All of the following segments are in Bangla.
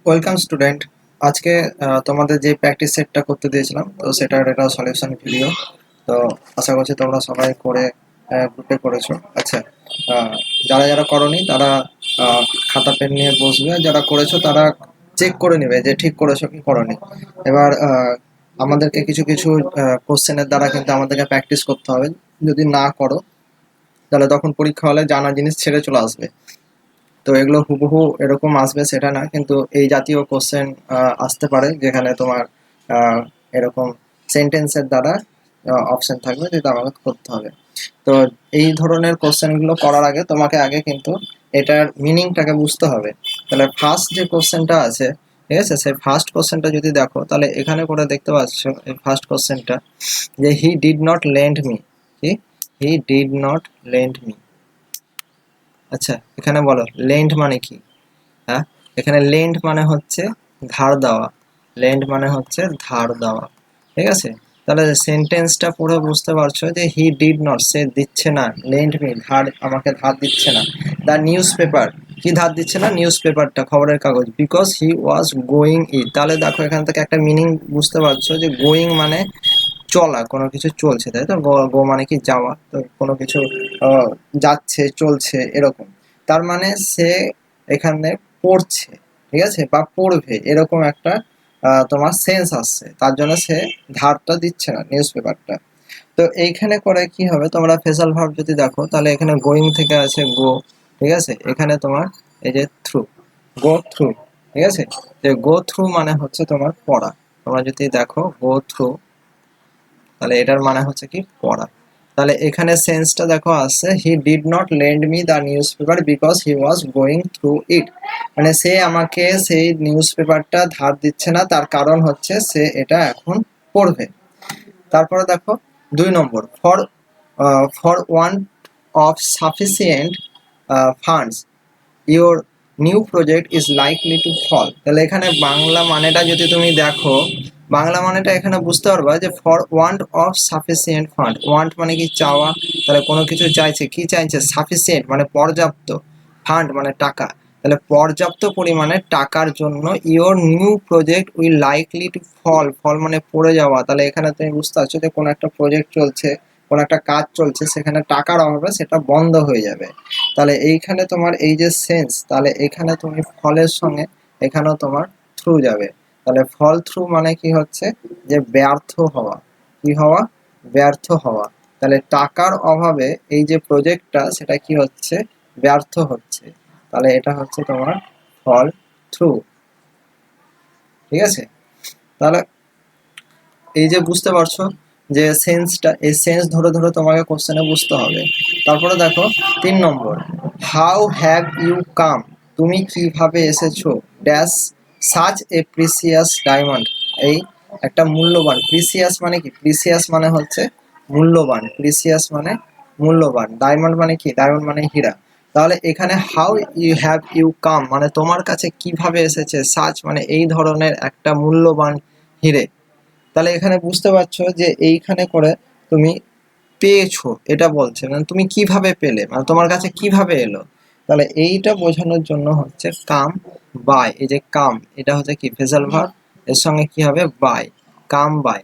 Welcome student. আজকে তোমাদের যে প্র্যাকটিস সেটটা করতে দিয়েছিলাম, তো সেটার একটা সলিউশন ভিডিও। তো আশা করছি তোমরা সবাই করে গ্রুপে করেছো। আচ্ছা, আহ, যারা যারা করনি তারা আহ, খাতা পেন নিয়ে বসবে, যারা করেছো তারা চেক করে নেবে যে ঠিক করেছো কি করনি। এবার আমাদেরকে কিছু কিছু কোশ্চেনের দ্বারা কিন্তু আমাদেরকে প্র্যাকটিস করতে হবে। যদি না করো তাহলে তখন পরীক্ষা হলে জানা জিনিস ছেড়ে চলে আসবে। তো এগুলো হুবহু এরকম আসবে সেটা না, কিন্তু এই জাতীয় কোশ্চেন আসতে পারে যেখানে তোমার আহ, এরকম সেন্টেন্সের দ্বারা অপশন থাকবে যেটা আমাকে করতে হবে। তো এই ধরনের কোশ্চেনগুলো করার আগে তোমাকে আগে কিন্তু এটার মিনিংটাকে বুঝতে হবে। তাহলে ফার্স্ট যে কোশ্চেনটা আছে, ঠিক আছে, সেই ফার্স্ট কোশ্চেনটা যদি দেখো তাহলে এখানে করে দেখতে পাচ্ছ এই ফার্স্ট কোশ্চেনটা যে he did not lend me. কি? He did not lend me. আচ্ছা, এখানে বলো লেন্ড মানে কি? হ্যাঁ, এখানে লেন্ড মানে হচ্ছে ধার দেওয়া। লেন্ড মানে হচ্ছে ধার দেওয়া। ঠিক আছে, তাহলে সেন্টেন্সটা পুরো বুঝতে পারছো যে হি ডিড নট, সে দিচ্ছে না, লেন্ড মি ধার, আমাকে ধার দিচ্ছে না। দ্য নিউজ পেপার, কি ধার দিচ্ছে না? নিউজ পেপারটা, খবরের কাগজ। বিকজ হি ওয়াজ গোয়িং ইট। তাহলে দেখো এখান থেকে একটা মিনিং বুঝতে পারছো যে গোয়িং মানে চলা, কোনো কিছু চলছে, তাই তো। গো গো মানে কি যাওয়া, তো কোনো কিছু আহ, যাচ্ছে, চলছে, এরকম। তার মানে সে এখানে পড়ছে, ঠিক আছে, বা পড়বে, এরকম একটা তোমার সেন্স আসছে, তার জন্য সে ধারটা দিচ্ছে না নিউজ পেপারটা। তো এইখানে করে কি হবে, তোমরা ফেসাল ভার্ব যদি দেখো তাহলে এখানে গোয়িং থেকে আছে গো, ঠিক আছে। এখানে তোমার এই যে থ্রু, গো থ্রু, ঠিক আছে। যে গো থ্রু মানে হচ্ছে তোমার পড়া। তোমরা যদি দেখো গো থ্রু, তাহলে এটার মানে হচ্ছে কি পড়া। তাহলে এখানে সেন্সটা দেখো আসছে he did not lend me the newspaper because he was going through it. মানে সে আমাকে সেই নিউজ পেপারটা ধার দিচ্ছে না, তার কারণ হচ্ছে সে এটা এখন পড়বে। তারপরে দেখো 2 number, for want of sufficient funds your new project is likely to fall. তাহলে এখানে বাংলা মানেটা যদি তুমি দেখো, বাংলা মানেটা এখানে বুঝতে পারবা যে for want of sufficient fund. Want মানে কি চাওয়া, তাহলে কোনো কিছু চাইছে, কি চাইছে? সাফিসিয়েন্ট মানে পর্যাপ্ত, ফান্ড মানে টাকা। তাহলে পর্যাপ্ত পরিমাণে টাকার জন্য your new project will likely to fall. Fall মানে পড়ে যাওয়া। তাহলে এখানে তুমি বুঝতে পারছো যে কোনো একটা প্রজেক্ট চলছে, কোনো একটা কাজ চলছে, সেখানে টাকার অভাবে সেটা বন্ধ হয়ে যাবে। তাহলে এইখানে তোমার এই যে সেন্স, তাহলে এখানে তুমি ফলের সঙ্গে এখানেও তোমার থ্রু যাবে। তাহলে ফল থ্রু মানে কি হচ্ছে যে ব্যর্থ হওয়া। কি হওয়া? ব্যর্থ হওয়া। তাহলে টাকার অভাবে এই যে প্রজেক্টটা সেটা কি হচ্ছে? ব্যর্থ হচ্ছে। তাহলে এটা হচ্ছে তোমার ফল থ্রু, ঠিক আছে। তাহলে এই যে বুঝতে পারছো যে সেন্সটা, এই সেন্স ধরে ধরে তোমাকে কোশ্চেনে বুঝতে হবে। তারপরে দেখো 3 নম্বর, হাউ হ্যাভ ইউ কাম, তুমি কিভাবে এসেছো, dash such a precious diamond, এই একটা মূল্যবান। প্রিসিয়াস মানে কি? প্রিসিয়াস মানে হচ্ছে মূল্যবান, প্রিসিয়াস মানে মূল্যবান। ডায়মন্ড মানে কি? ডায়মন্ড মানে হীরা। তাহলে এখানে how you have you come মানে তোমার কাছে কিভাবে এসেছে, সাচ মানে এই ধরনের একটা মূল্যবান হিরে। তাহলে এখানে বুঝতে পারছো যে এইখানে করে তুমি পেয়েছো এটা বলছে, মানে তুমি কিভাবে পেলে, মানে তোমার কাছে কিভাবে এলো। তাহলে এইটা বোঝানোর জন্য হচ্ছে কাম বাই। এই যে কাম, এটা হচ্ছে কি? ফেজাল ভার্ব, এর সঙ্গে কি হবে? By, come by.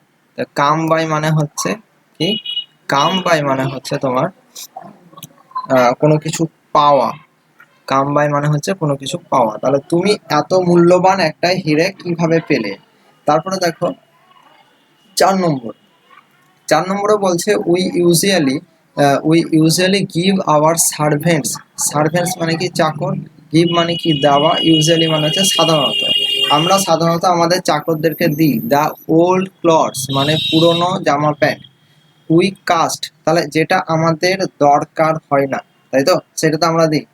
Come by মানে হচ্ছে কি? কাম বাই মানে হচ্ছে তোমার কোনো কিছু পাওয়া। কাম বাই মানে হচ্ছে কোনো কিছু পাওয়া। তাহলে তুমি এত মূল্যবান একটা হিরে কিভাবে পেলে। তারপরে দেখো 4 নম্বর, 4 নম্বরে বলছে we usually give hour servants. Servants মানে কি? চাকর। গিভ মানে কি? দেওয়া। ইউজুয়ালি মানে হচ্ছে সাধারণত। আমরা সাধারণত আমাদের চাকরদেরকে দিই দ্য ওল্ড ক্লথস মানে পুরনো জামা প্যান্ট। উই কাস্ট, তাহলে যেটা আমাদের দরকার হয় না, তাই তো, সেটা তো আমরা দিই।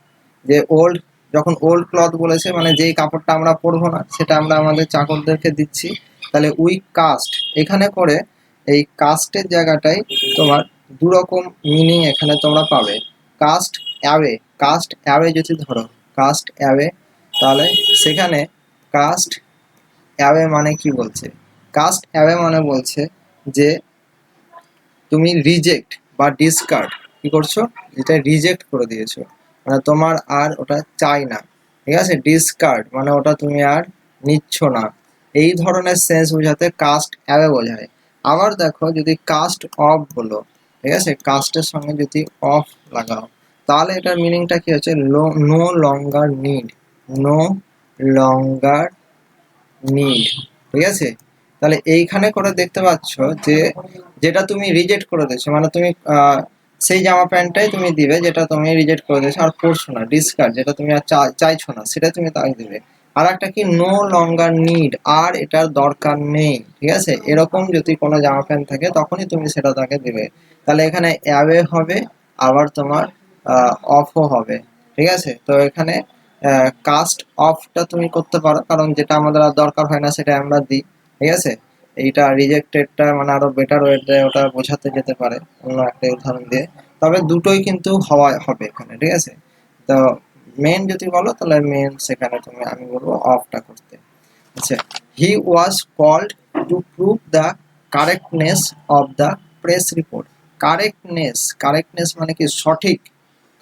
যে ওল্ড, যখন ওল্ড ক্লথ বলেছে মানে যেই কাপড়টা আমরা পরবো না সেটা আমরা আমাদের চাকরদেরকে দিচ্ছি। তাহলে উই কাস্ট, এখানে করে এই কাস্টের জায়গাটায় তোমার দুরকম মিনিং এখানে তোমরা পাবে। কাস্ট অ্যাওয়ে, কাস্ট অ্যাওয়ে যদি ধরো, কাস্ট অ্যাওয়ে, তাহলে সেখানে কাস্ট অ্যাওয়ে মানে কি বলছে? কাস্ট অ্যাওয়ে মানে বলছে যে তুমি রিজেক্ট বা ডিসকার্ড কি করছো, যেটা রিজেক্ট করে দিয়েছো, মানে তোমার আর ওটা চাই না, ঠিক আছে। ডিসকার্ড মানে ওটা তুমি আর নিচ্ছ না, এই ধরনের সেন্স বোঝাতে কাস্ট অ্যাওয়ে বোঝায়। আবার দেখো যদি কাস্ট অফ বলো, ঠিক আছে, কাস্টের সঙ্গে যদি অফ লাগাও, তাহলে এটার মিনিংটা কি হচ্ছে, no longer need, no longer need, ঠিক আছে। তাহলে এইখানে করে দেখতে পাচ্ছ যে যেটা তুমি রিজেক্ট করে দিয়েছো, মানে তুমি সেই জামা প্যান্টটাই তুমি দিবে যেটা তুমি রিজেক্ট করে দিয়েছো আর পরছো না, ডিসকার্ড যেটা তুমি আর চাইছো না সেটা তুমি তাকে দিবে। আর একটা কি নো লঙ্গার নিড, আর এটার দরকার নেই, ঠিক আছে, এরকম যদি কোনো জামা প্যান্ট থাকে তখনই তুমি সেটা তাকে দিবে। তাহলে এখানে অ্যাওয়ে হবে, আবার তোমার অফও হবে, ঠিক আছে। তো এখানে কাস্ট অফটা তুমি করতে পারো, কারণ যেটা আমাদের আর দরকার হয় না সেটা আমরা দিই, ঠিক আছে। এইটা রিজেক্টেডটা মানে আরো বেটার ওয়েতে ওটা বোঝাতে যেতে পারে অন্য একটা উদাহরণ দিয়ে। তবে দুটোই কিন্তু হওয়া হবে এখানে, ঠিক আছে। তো মেন যদি বলো তাহলে মেন সেখানে তুমি আমি বলবো অফটা করতে। আচ্ছা, he was called to prove the correctness of the press report. Correctness, correctness মানে কি সঠিক,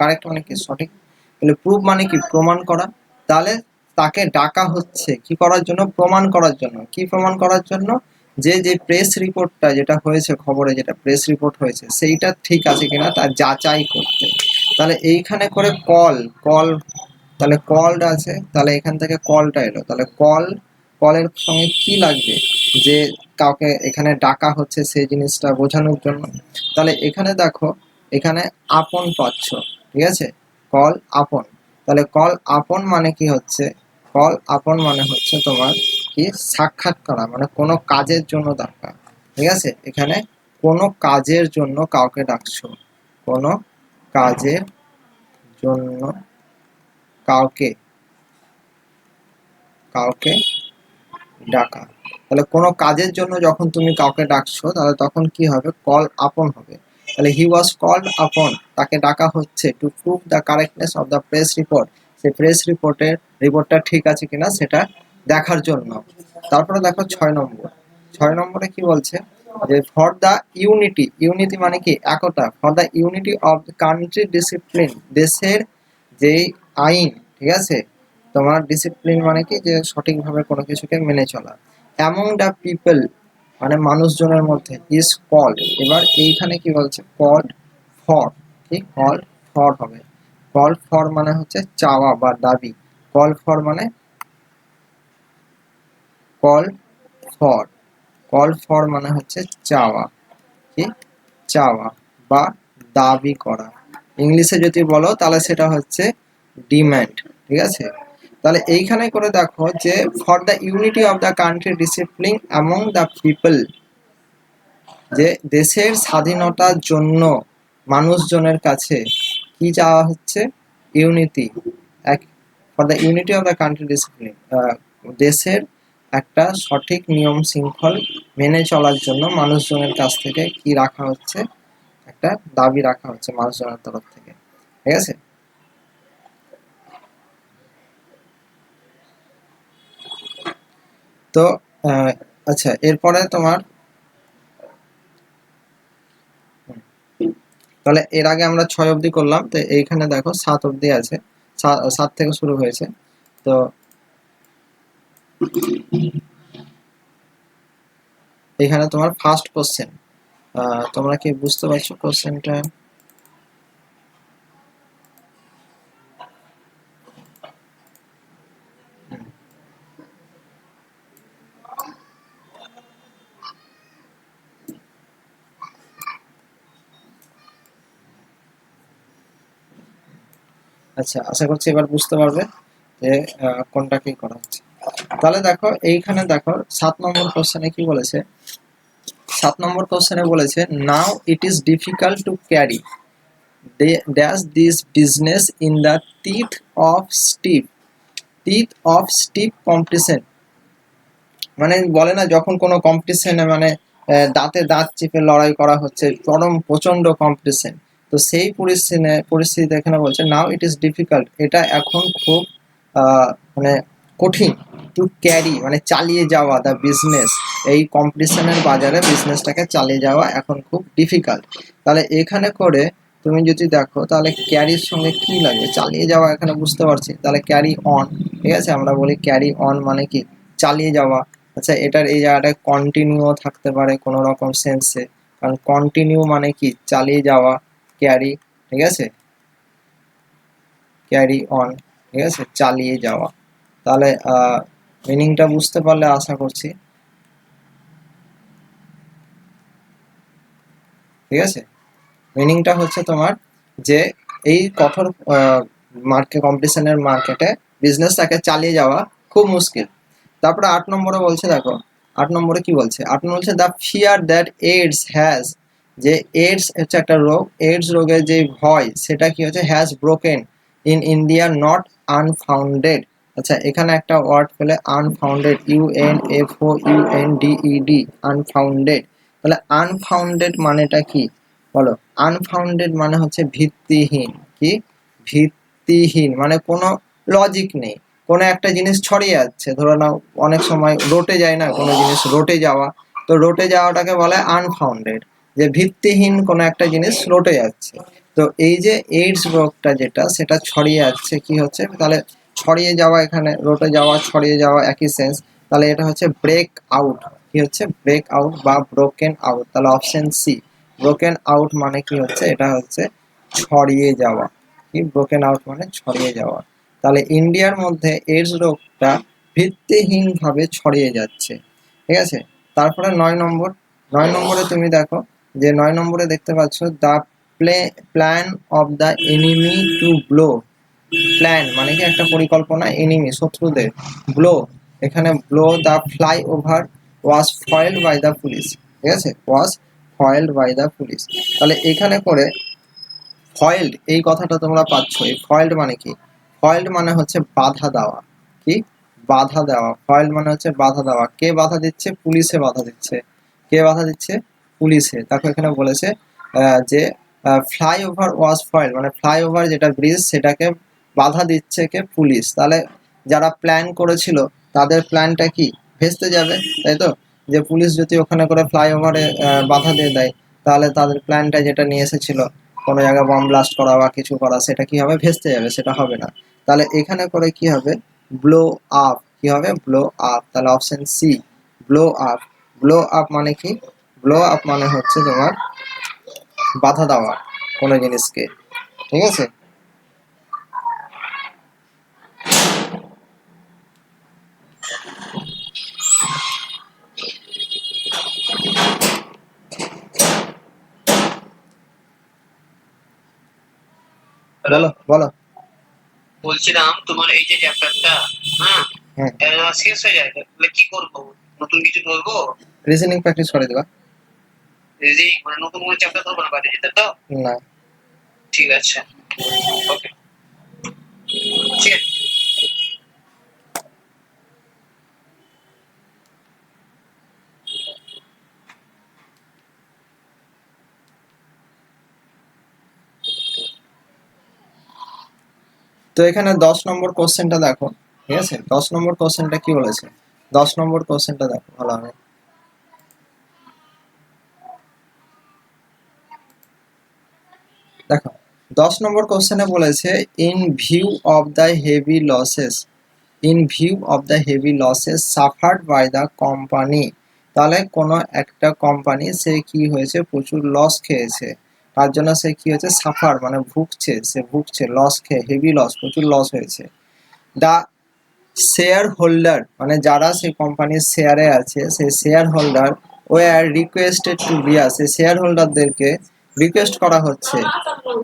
কারেক্ট মানে কি সঠিক, তাহলে প্রুভ মানে কি প্রমাণ করা। তাহলে তাকে ডাকা হচ্ছে কি করার জন্য, প্রমাণ করার জন্য। কি প্রমাণ করার জন্য, যে যে প্রেস রিপোর্টটা যেটা হয়েছে, খবরে যেটা প্রেস রিপোর্ট হয়েছে সেইটা ঠিক আছে কিনা তা যাচাই করতে। তাহলে এইখানে করে কল, কল, তাহলে কলড আছে, তাহলে এখান থেকে কলটা এলো, তাহলে কলের সঙ্গে কি লাগবে, যে কাউকে এখানে ডাকা হচ্ছে সেই জিনিসটা বোঝানোর জন্য। তাহলে এখানে দেখো, এখানে আপন পাচ্ছ, ঠিক আছে, কল আপন। তাহলে কল আপন মানে কি হচ্ছে, কল আপন মানে হচ্ছে তোমার কি সাক্ষাৎ করা, মানে কোনো কাজের জন্য ডাকা, ঠিক আছে। এখানে কোনো কাজের জন্য কাউকে ডাকছো, কোনো কাজের জন্য কাউকে, কাউকে ডাকা। তাহলে কোনো কাজের জন্য যখন তুমি কাউকে ডাকছো তাহলে তখন কি হবে, কল আপন হবে। তাহলে হি ওয়াজ কল্ড আপন, তাকে ডাকা হচ্ছে two prove the correctness of the press report, সেই প্রেস রিপোর্টটা ঠিক আছে কিনা সেটা দেখার জন্য। তারপরে দেখো 6 নম্বর, 6 নম্বরে কি বলছে, যে ফর দ্য ইউনিটি, ইউনিটি মানে কি একতা, for the unity of the country discipline, দেশের যেই আইন, ঠিক আছে, তোমার ডিসিপ্লিন মানে কি যে সঠিকভাবে কোনো কিছুকে মেনে চলা, অ্যামং দ্য পিপল মানে মানুষজনের মধ্যে, ইজ কল্ড। এবার এইখানে কি বলছে, কল্ড ফর, কি কল্ড ফর হবে, কল্ড ফর মানে হচ্ছে চাওয়া বা দাবি, কল ফর মানে কল ফর, কল ফর মানে হচ্ছে চাওয়া, কি চাওয়া বা দাবি করা। ইংলিশে যদি বলো তাহলে সেটা হচ্ছে ডিম্যান্ড, ঠিক আছে। তাহলে এইখানে করে দেখো যে for the unity of the country discipline among the people, যে দেশের স্বাধীনতার জন্য মানুষজনের কাছে কি চাওয়া হচ্ছে, ইউনিটি, এক, for the unity of the country discipline, দেশের একটা সঠিক নিয়ম শৃঙ্খল মেনে চলার জন্য মানুষজনের কাছ থেকে কি রাখা হচ্ছে, একটা দাবি রাখা হচ্ছে মানুষজনের তরফ থেকে, ঠিক আছে। তো আচ্ছা, এরপরে তোমার তাহলে এর আগে আমরা 6 অবধি করলাম, তো এইখানে দেখো 7 অবধি আছে, 7 থেকে শুরু হয়েছে। তো এখানে তোমার ফার্স্ট কোশ্চেন, তোমরা কি বুঝতে পারছো কোশ্চেনটা? আচ্ছা, আশা করছি এবার বুঝতে পারবে যে কোনটা কি করা হচ্ছে। তাহলে দেখো এইখানে দেখো 7 নম্বর কোশ্চেনে কি বলেছে, 7 নম্বর কোশ্চেনে বলেছে now it is difficult to carry dash this business in the teeth of steep competition. মানে বলে না যখন কোনো কম্পিটিশনে মানে দাঁতে দাঁত চেপে লড়াই করা হচ্ছে, চরম প্রচন্ড কম্পিটিশন, তো সেই পরিস্থিতিতে এখানে বলছে নাও ইট ইজ ডিফিকাল্ট, এটা এখন খুব মানে কঠিন, টু ক্যারি মানে চালিয়ে যাওয়া, দ্য বিজনেস, এই কম্পিটিশনের বাজারে বিজনেসটাকে চালিয়ে যাওয়া এখন খুব ডিফিকাল্ট। তাহলে এখানে করে তুমি যদি দেখো তাহলে ক্যারির সঙ্গে কি লাগে, চালিয়ে যাওয়া এখানে বুঝতে পারছি, তাহলে ক্যারি অন, ঠিক আছে, আমরা বলি ক্যারি অন মানে কি চালিয়ে যাওয়া। আচ্ছা, এটার এই জায়গাটায় কন্টিনিউ থাকতে পারে কোনো রকম সেন্সে, কারণ কন্টিনিউ মানে কি চালিয়ে যাওয়া, ক্যারি, ঠিক আছে, ক্যারি অন, ঠিক আছে, চালিয়ে যাওয়া। তাহলে মিনিংটা বুঝতে পারলে আশা করছি, ঠিক আছে। মিনিংটা হচ্ছে তোমার যে এই কঠোর মার্কেট কম্পিটিশনের মার্কেটে বিজনেসটাকে চালিয়ে যাওয়া খুব মুশকিল। তারপরে 8 নম্বরে বলছে, দেখো 8 নম্বরে কি বলছে, 8 নম্বরে বলছে the fear that AIDS has, যে এইডস হচ্ছে একটা রোগ, এইডস রোগের যে ভয় সেটা কি হচ্ছে, has broken in India not unfounded. আচ্ছা, এখানে একটা ওয়ার্ড পেলে আনফাউন্ডেড, UNFOUNDED, আনফাউন্ডেড। তাহলে আনফাউন্ডেড মানেটা কি বলো, আনফাউন্ডেড মানে হচ্ছে ভিত্তিহীন, কি ভিত্তিহীন মানে কোনো লজিক নেই, কোনো একটা জিনিস ছড়িয়ে যাচ্ছে, ধরো নাও অনেক সময় রটে যায় না কোনো জিনিস, রটে যাওয়া, তো রটে যাওয়াটাকে বলে আনফাউন্ডেড, যে ভিত্তিহীন কোনো একটা জিনিস রটে যাচ্ছে। তো এই যে এইডস রোগটা যেটা সেটা ছড়িয়ে যাচ্ছে, কি হচ্ছে তাহলে ছড়িয়ে যাওয়া, এখানে রটে যাওয়া ছড়িয়ে যাওয়া একই সেন্স, তাহলে এটা হচ্ছে ব্রেক আউট, কি হচ্ছে ব্রেক আউট বা ব্রোকেন আউট, তাহলে অপশন সি, ব্রোকেন আউট মানে কি হচ্ছে, এটা হচ্ছে ছড়িয়ে যাওয়া, কি ব্রোকেন আউট মানে ছড়িয়ে যাওয়া। তাহলে ইন্ডিয়ার মধ্যে এইডস রোগটা ভিত্তিহীনভাবে ছড়িয়ে যাচ্ছে, ঠিক আছে। তারপরে 9 নম্বর, 9 নম্বরে তুমি দেখো যে 9 নম্বরে দেখতে পাচ্ছ the plan of the enemy to blow, plan মানে কি একটা পরিকল্পনা, এনিমি শত্রুদের, ব্লো, এখানে blow the fly over was foiled by the police, ঠিক আছে, was foiled by the police. তাহলে এখানে করে ফয়েলড এই কথাটা তোমরা পাচ্ছ, এই ফয়েলড মানে কি, ফয়েলড মানে হচ্ছে বাধা দেওয়া, কি বাধা দেওয়া, ফয়েলড মানে হচ্ছে বাধা দেওয়া, কে বাধা দিচ্ছে, পুলিশে বাধা দিচ্ছে, কে বাধা দিচ্ছে, পুলিশে। দেখো এখানে বলেছে যে ফ্লাইওভার ওয়াজ ফয়েলড মানে ফ্লাইওভার যেটা ব্রিজ সেটাকে বাধা দিচ্ছে কে, পুলিশ। তাহলে যারা প্ল্যান করেছিল তাদের প্ল্যানটা কি ভেস্তে যাবে, তাই তো, যে পুলিশ যদি ওখানে করে ফ্লাইওভারে বাধা দিয়ে দেয় তাহলে তাদের প্ল্যানটা যেটা নিয়ে এসেছিল কোনো জায়গায় বম ব্লাস্ট করা বা কিছু করা, সেটা কি হবে, ভেস্তে যাবে, সেটা হবে না। তাহলে এখানে করে কি হবে, ব্লো আপ, কি হবে ব্লো আপ, তাহলে option C, blow up. Blow up মানে কি, ব্লো আপ মানে হচ্ছে তোমার বাধা দেওয়া কোনো জিনিসকে, ঠিক আছে। হ্যালো, বলো বলো। বলছিলাম তোমার এই যে চ্যাপ্টারটা, হ্যাঁ, হুম, এটা শেষ হয়ে যায় তাহলে কি করবো? নতুন কিছু ধরবো? রিজনিং প্র্যাকটিস করে দিবা। রিডিং মানে নতুন কোনো চ্যাপ্টার ধরবো না বাইরে যেতে তো? না, ঠিক আছে, ওকে, ঠিক আছে। তো এখানে 10 নম্বর কোশ্চেনটা দেখো, ঠিক আছে, 10 নম্বর কোশ্চেনটা কি বলেছে, 10 নম্বর কোশ্চেনটা দেখো ভালো হবে। দেখো 10 নম্বর কোশ্চেনে বলেছে in view of the heavy losses, in view of the heavy losses suffered by the company. তাহলে কোনো একটা কোম্পানি সে কি হয়েছে, প্রচুর লস খেয়েছে, তার জন্য সে কি হয়েছে, সাফার মানে ভুগছে, সে ভুগছে লস খেয়ে, হেভি লস প্রচুর লস হয়েছে। দ্য শেয়ার হোল্ডার মানে যারা সেই কোম্পানির শেয়ারে আছে সেই shareholder were requested to bear, সেই শেয়ার হোল্ডারদেরকে রিকোয়েস্ট করা হচ্ছে,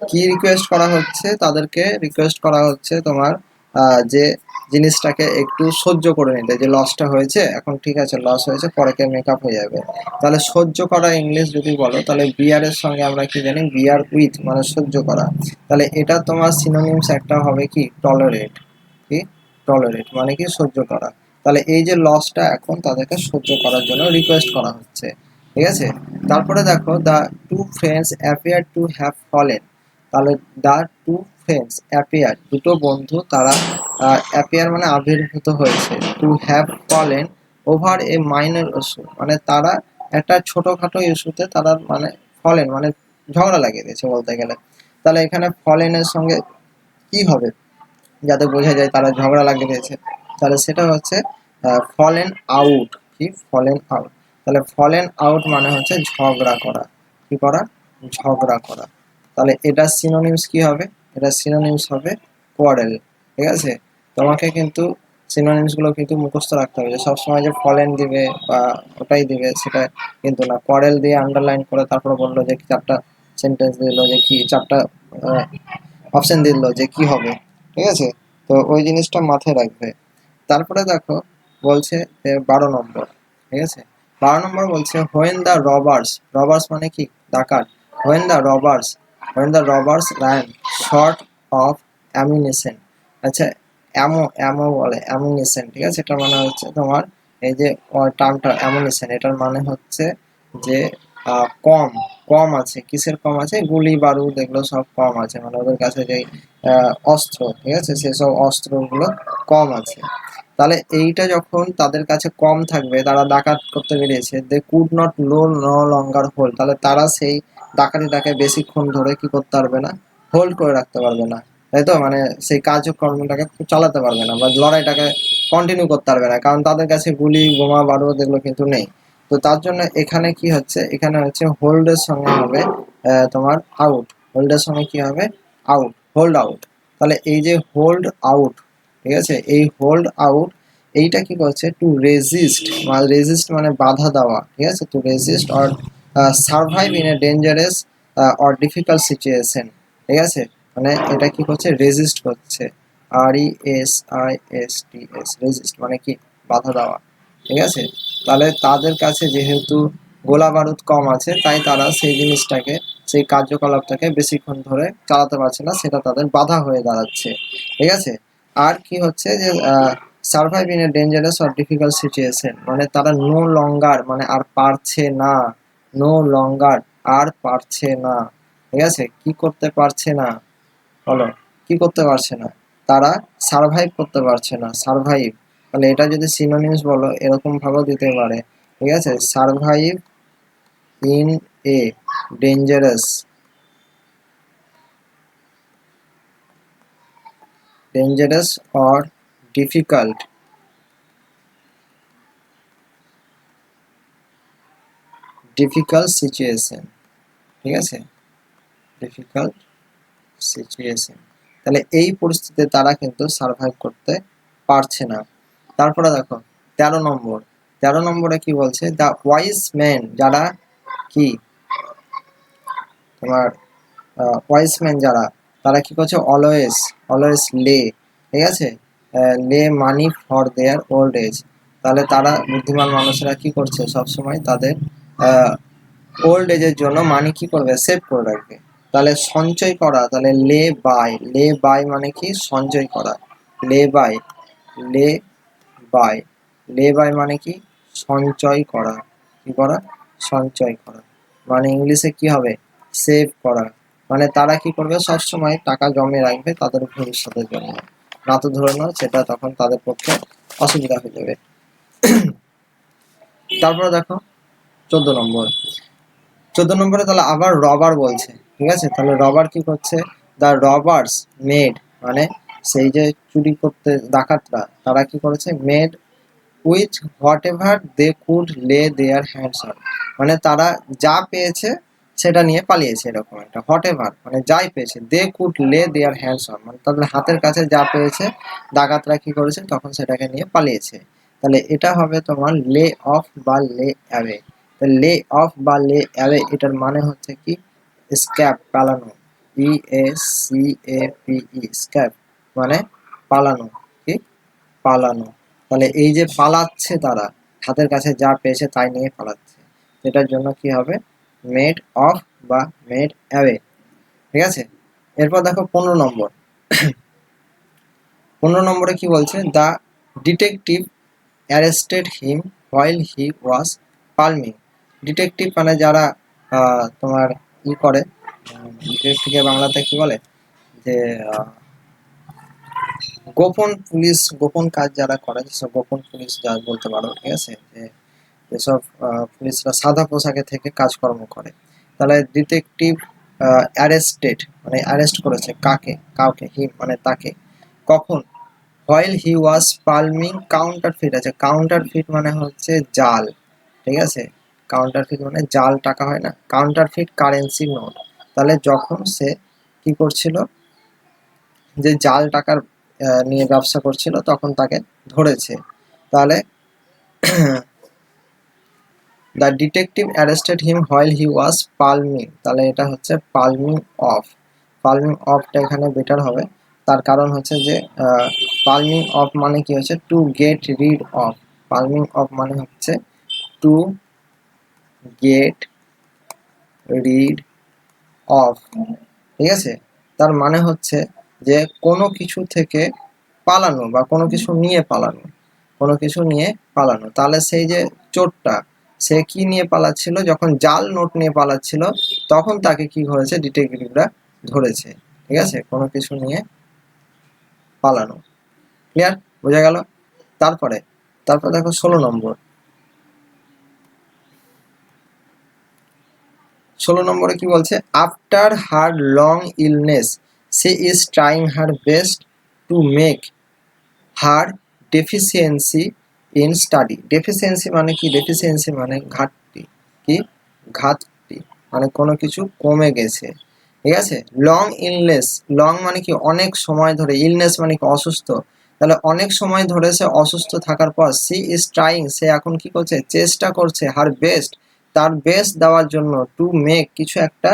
কি রিকোয়েস্ট করা হচ্ছে, তাদেরকে রিকোয়েস্ট করা হচ্ছে তোমার যে জিনিসটাকে একটু সহ্য করে নিতে, যে লসটা হয়েছে এখন ঠিক আছে, লস হয়েছে পরে কে মেকআপ হয়ে যাবে। তাহলে সহ্য করা ইংলিশ যদি বলো তাহলে বিয়ারের সঙ্গে আমরা কি জানি, বিয়ার উইথ মানে সহ্য করা। তাহলে এটা তোমার সিনোনিমস একটা হবে কি, টলারেট, কি টলারেট মানে কি সহ্য করা। তাহলে এই যে লসটা এখন তাদেরকে সহ্য করার জন্য রিকোয়েস্ট করা হচ্ছে, ঠিক আছে। তারপরে দেখো the two friends appear to have fallen, তাহলে দ্য টু ফ্রেন্ডস অ্যাপিয়ার, দুটো বন্ধু তারা অ্যাপিয়ার মানে আবির্ভূত হয়েছে, to have fallen over a minor issue, মানে তারা একটা ছোটখাটো ইস্যুতে তারা মানে ফলেন মানে ঝগড়া লাগিয়ে দিয়েছে বলতে গেলে। তাহলে এখানে ফলেনের সঙ্গে কি হবে যাতে বোঝা যায় তারা ঝগড়া লাগিয়ে দিয়েছে, তাহলে সেটা হচ্ছে ফলেন আউট। কি ফলেন আউট, তাহলে ফলেন আউট মানে হচ্ছে ঝগড়া করা। কি করা? ঝগড়া করা। তাহলে এটা সিনোনিমস কি হবে? এটা সিনোনিমস হবে কোয়ারেল। ঠিক আছে, তোমাকে কিন্তু সিনোনিমস গুলো কিন্তু মুখস্থ রাখতে হবে, যে সবসময় যে ফলেন দিবে বা ওটাই দিবে সেটা কিন্তু না। কোয়ারেল দিয়ে আন্ডারলাইন করে তারপরে বললো যে চারটা সেন্টেন্স দিল যে কি চারটা অপশন দিল যে কি হবে। ঠিক আছে, তো ওই জিনিসটা মাথায় রাখবে। তারপরে দেখো বলছে যে 12 নম্বর। ঠিক আছে, 12 নম্বর বলছে হোয়েন দ্য রবার্স, রবার্স মানে কি? ডাকাত। When the robbers, when the robbers ran short of amination. আচ্ছা, অ্যামো অ্যামো বলে অ্যামিনেশন। ঠিক আছে, এটা মানে হচ্ছে তোমার এই যে টার্মটা অ্যামিনেশন, এটার মানে হচ্ছে যে কম, কম আছে। কিসের কম আছে? গুলি বারুদ এগুলো সব কম আছে, মানে ওদের কাছে যে অস্ত্র, ঠিক আছে, সেসব অস্ত্রগুলো কম আছে। তাহলে এইটা যখন তাদের কাছে কম থাকবে, তারা ডাকাত করতে বেরিয়েছে, they could not no longer hold, তাহলে তারা সেই ডাকাতিটাকে বেশিক্ষণ ধরে কি করতে পারবে না? হোল্ড করে রাখতে পারবে না, তাই তো? মানে সেই কার্যক্রমটাকে চালাতে পারবে না বা লড়াইটাকে কন্টিনিউ করতে পারবে না, কারণ তাদের কাছে গুলি বোমা বারুদ এগুলো কিন্তু নেই। তো তার জন্য এখানে কি হচ্ছে? এখানে হচ্ছে হোল্ডের সঙ্গে হবে তোমার আউট। হোল্ডের সঙ্গে কি হবে? Out, hold out. তাহলে এই যে হোল্ড আউট, ঠিক আছে, এই হোল্ড আউট এইটা কি করছে? টু রেজিস্ট, রেজিস্ট মানে বাধা দেওয়া। ঠিক আছে, two resist or survive in a dangerous or difficult situation. ঠিক আছে, মানে এটা কি করছে? রেজিস্ট করছে। RESIST, রেজিস্ট মানে কি? বাধা দেওয়া। ঠিক আছে, তাহলে তাদের কাছে যেহেতু গোলা বারুদ কম আছে, তাই তারা সেই জিনিসটাকে, সেই কার্যকলাপটাকে বেশিক্ষণ ধরে চালাতে পারছে না, সেটা তাদের বাধা হয়ে দাঁড়াচ্ছে। ঠিক আছে, আর কি হচ্ছে যে survive in a dangerous or difficult situation, মানে তারা নো লঙ্গার মানে আর পারছে না, নো লঙ্গার আর পারছে না। ঠিক আছে, কি করতে পারছে না? বলো, কি করতে পারছে না? তারা সার্ভাইভ করতে পারছে না, সার্ভাইভ। তাহলে এটা যদি সিনোনিমস বলো এরকম ভাবেও দিতে পারে। ঠিক আছে, survive in a dangerous, dangerous or difficult, difficult situation. ঠিক আছে, ডিফিকাল্ট সিচুয়েশন। তাহলে এই পরিস্থিতিতে তারা কিন্তু সার্ভাইভ করতে পারছে না। তারপরে দেখো 13 নম্বর। 13 নম্বরে কি বলছে? দ্য ওয়াইজ ম্যান, যারা কি তোমার ওয়াইজ ম্যান যারা, তারা কি করছে? অলওয়েজ, অলওয়েজ লে, ঠিক আছে, lay money for their old age. তাহলে তারা বুদ্ধিমান মানুষেরা কি করছে? সবসময় তাদের ওল্ড এজের জন্য মানি কি করবে? সেভ করে রাখবে। তাহলে সঞ্চয় করা, তাহলে লে বাই, লে বাই মানে কি? সঞ্চয় করা। লে বাই, লে বাই, লে বাই মানে কি? সঞ্চয় করা। কি করা? সঞ্চয় করা। মানে ইংলিশে কি হবে? সেভ করা। মানে তারা কি করবে? সবসময় টাকা জমে রাখবে তাদের ভবিষ্যতের জন্য, না তো ধরে নাও সেটা তখন তাদের পক্ষে অসুবিধা হয়ে যাবে। তারপরে দেখো 14 নম্বর। 14 নম্বরে তাহলে আবার রবার বলছে। ঠিক আছে, তাহলে রবার কি করছে? দ্য রবার্স মেড, মানে সেই যে চুরি করতে ডাকাতরা, তারা কি করেছে? Made with what ever they could lay their hands on, মানে তারা যা পেয়েছে সেটা নিয়ে পালিয়েছে, এরকম একটা হোয়াট এভার মানে যাই পেয়েছে, দে could lay their hands on মানে তাদের হাতের কাছে যা পেয়েছে ডাকাতরা কি করেছে? তখন সেটাকে নিয়ে পালিয়েছে। তাহলে এটা হবে তোমার লে অফ বা লে অ্যাওয়ে। লে অফ বা লে অ্যাওয়ে এটার মানে হচ্ছে কি? স্ক্যাপ, পালানো। ESCAPE, স্ক্যাপ মানে পালানো। কি? পালানো। তাহলে এই যে পালাচ্ছে তারা, হাতের কাছে যা পেয়েছে তাই নিয়ে পালাচ্ছে, এটার জন্য কি হবে? মেড অফ বা মেড অ্যাওয়ে। ঠিক আছে, এরপর দেখো 15 নম্বর। 15 নম্বরে কি বলছে? The detective arrested him while he was palming. Detective মানে যারা তোমার ই করে, ডিটেকটিভকে বাংলাতে কি বলে? যে গোপন কাজ যারা করে, যেসব গোপন পুলিশ যা বলতে পারো, ঠিক আছে, যে যেসব পুলিশরা সাদা পোশাকে থেকে কাজকর্ম করে, তাহলে ডিটেকটিভ অ্যারেস্টেড মানে অ্যারেস্ট করেছে কাউকে হি মানে তাকে, কখন? While he was palming counterfeit. আছে, কাউন্টারফিট মানে হচ্ছে জাল, ঠিক আছে, কাউন্টারফিট মানে জাল টাকা হয় না, কাউন্টারফিট কারেন্সি নোট। তাহলে যখন সে কি করছিল, যে জাল টাকার নিয়ে ব্যবসা করছিল, তখন তাকে ধরেছে। তাহলে the detective arrested him while he was palming, তাহলে এটা হচ্ছে পালমিং অফ। পালমিং অফটা এখানে বেটার হবে, তার কারণ হচ্ছে যে পালমিং অফ মানে কি হচ্ছে to get rid off. Palming off মানে হচ্ছে টু গেট রিড অফ, ঠিক আছে। তার মানে হচ্ছে যে কোনো কিছু থেকে পালানো বা কোনো কিছু নিয়ে পালানো, কোনো কিছু নিয়ে পালানো। তাহলে সেই যে চোরটা, সে কি নিয়ে পালাচ্ছিল? যখন জাল নোট নিয়ে পালাচ্ছিল, তখন তাকে কি হয়েছে, ডিটেকটিভরা ধরেছে, ঠিক আছে, কোনো কিছু নিয়ে পালানো। ক্লিয়ার? বোঝা গেল? তারপরে তারপর দেখো 16 নম্বর। 16 নম্বরে কি বলছে? After her long illness say is trying her best to make her deficiency in study. Deficiency মানে কি? ডেফিসিয়েন্সি মানে ঘাটতি। কি? ঘাটতি মানে কোনো কিছু কমে গেছে, ঠিক আছে। লং ইলনেস, লং মানে কি? অনেক সময় ধরে। ইলনেস মানে কি? অসুস্থ। তাহলে অনেক সময় ধরে সে অসুস্থ থাকার পর সি ইজ ট্রাইং, সে এখন কি করছে? চেষ্টা করছে, হার বেস্ট, তার বেস্ট দেওয়ার জন্য, টু মেক, কিছু একটা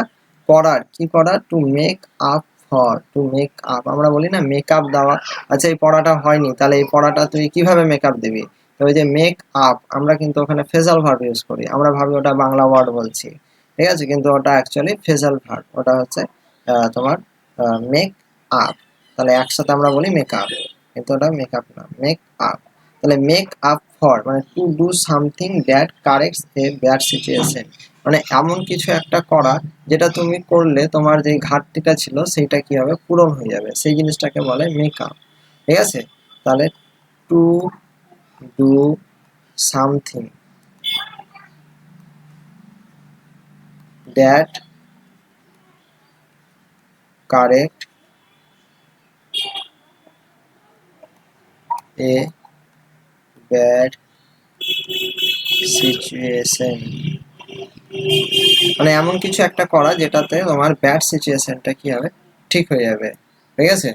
করার। কি করার? To make up for, to make up, আমরা বলি না মেক আপ দেওয়া। আচ্ছা, এই পড়াটা হয়নি, তাহলে এই পড়াটা তুই কিভাবে মেক আপ দিবি? তো ওই যে মেক আপ, আমরা কিন্তু ওখানে ফ্রেজাল ভার্ব ইউজ করি, আমরা ভাবি ওটা বাংলা ওয়ার্ড বলছি, ঠিক আছে, কিন্তু ওটা অ্যাকচুয়ালি ফ্রেজাল ভার্ব, ওটা হচ্ছে তোমার মেক আপ। তাহলে একসাথে আমরা বলি মেক আপ, কিন্তু ওটা মেক আপ না, মেক আপ। তাহলে মেক আপ ফর মানে to do something that কারেক্টস a bad situation, মানে এমন কিছু একটা করা যেটা তুমি করলে তোমার যে ঘাটতিটা ছিল সেইটা কি হবে? পূরণ হয়ে যাবে, সেই জিনিসটাকে বলে মেক আপ, ঠিক আছে। তাহলে to do something that correct a bad situation, মানে এমন কিছু একটা করা যেটাতে তোমার ব্যাড সিচুয়েশনটা কি হবে? ঠিক হয়ে যাবে, ঠিক আছে।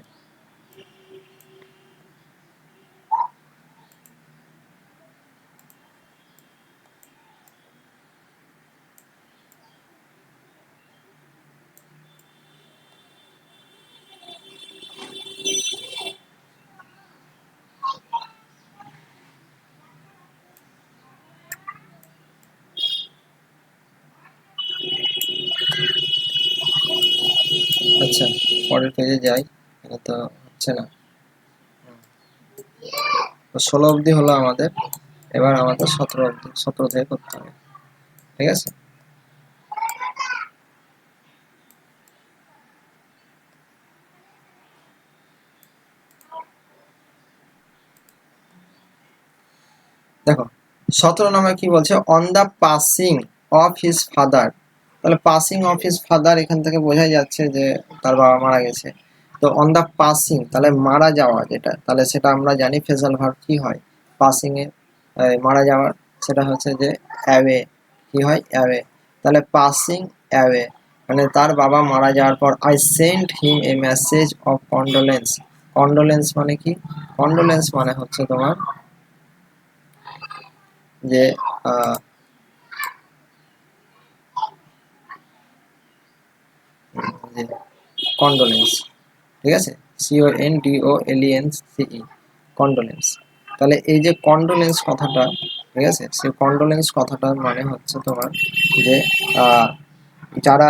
আচ্ছা, পরের পেজে যাই, এটা তো হচ্ছে না। তো 16 অবধি হলো আমাদের, এবার আমাদের 17 অবধি, 17 থেকে করতে হবে, ঠিক আছে। দেখো 17 নম্বর কি বলছে? On the passing of his father. তাহলে পাসিং অফ হিজ ফাদার, এখান থেকে বোঝাই যাচ্ছে যে তার বাবা মারা গেছে। তো অন দ্য পাসিং, তাহলে মারা যাওয়া যেটা, তাহলে সেটা আমরা জানি ফ্রেজাল ভার্ব কি হয় পাসিং এ, মারা যাওয়ার, সেটা হচ্ছে যে অ্যাওয়ে। কি হয়? অ্যাওয়ে। তাহলে পাসিং অ্যাওয়ে মানে তার বাবা মারা যাওয়ার পর, I sent him A message of condolence. Condolence মানে কি? কন্ডোলেন্স মানে হচ্ছে তোমার যে কন্ডোলেন্স, ঠিক আছে, CONDOLENCE, কন্ডোলেন্স। তাহলে এই যে কন্ডোলেন্স কথাটা, ঠিক আছে, সেই কন্ডোলেন্স কথাটার মানে হচ্ছে তোমার যে যারা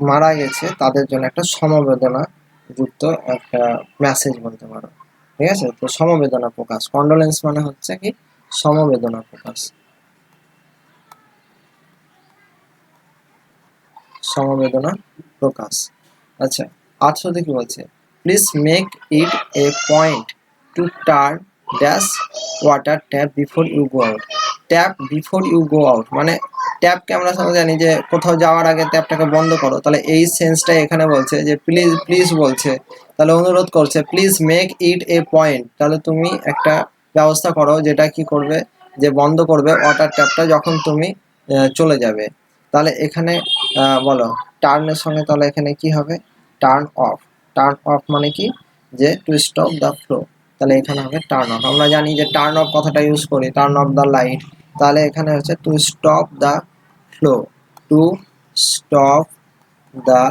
মারা গেছে তাদের জন্য একটা সমবেদনা যুক্ত একটা মেসেজ বলতে পারো, ঠিক আছে। তো সমবেদনা প্রকাশ, কন্ডোলেন্স মানে হচ্ছে কি? সমবেদনা প্রকাশ, সমবেদনা প্রকাশ। আচ্ছা, আটশোতে কি বলছে, please make it a point to turn dash water tap before you go out. Tap before you go out মানে ট্যাপকে আমরা সবাই জানি যে কোথাও যাওয়ার আগে ট্যাপটাকে বন্ধ করো, তাহলে এই সেন্সটা এখানে বলছে যে প্লিজ প্লিজ বলছে, তাহলে অনুরোধ করছে please make it a point, তাহলে তুমি একটা ব্যবস্থা করো যেটা কি করবে, যে বন্ধ করবে ওয়াটার ট্যাপটা যখন তুমি চলে যাবে। তাহলে এখানে বলো টার্নের সঙ্গে, তাহলে এখানে কি হবে, টার্ন অফ। টার্ন অফ মানে কি, যে টু স্টপ দ্য ফ্লো, তাহলে এখানে হবে টার্ন অফ। আমরা জানি যে টার্ন অফ কথাটা ইউজ করি, টার্ন অফ দ্য লাইট, তাহলে এখানে হচ্ছে to stop the flow, to stop the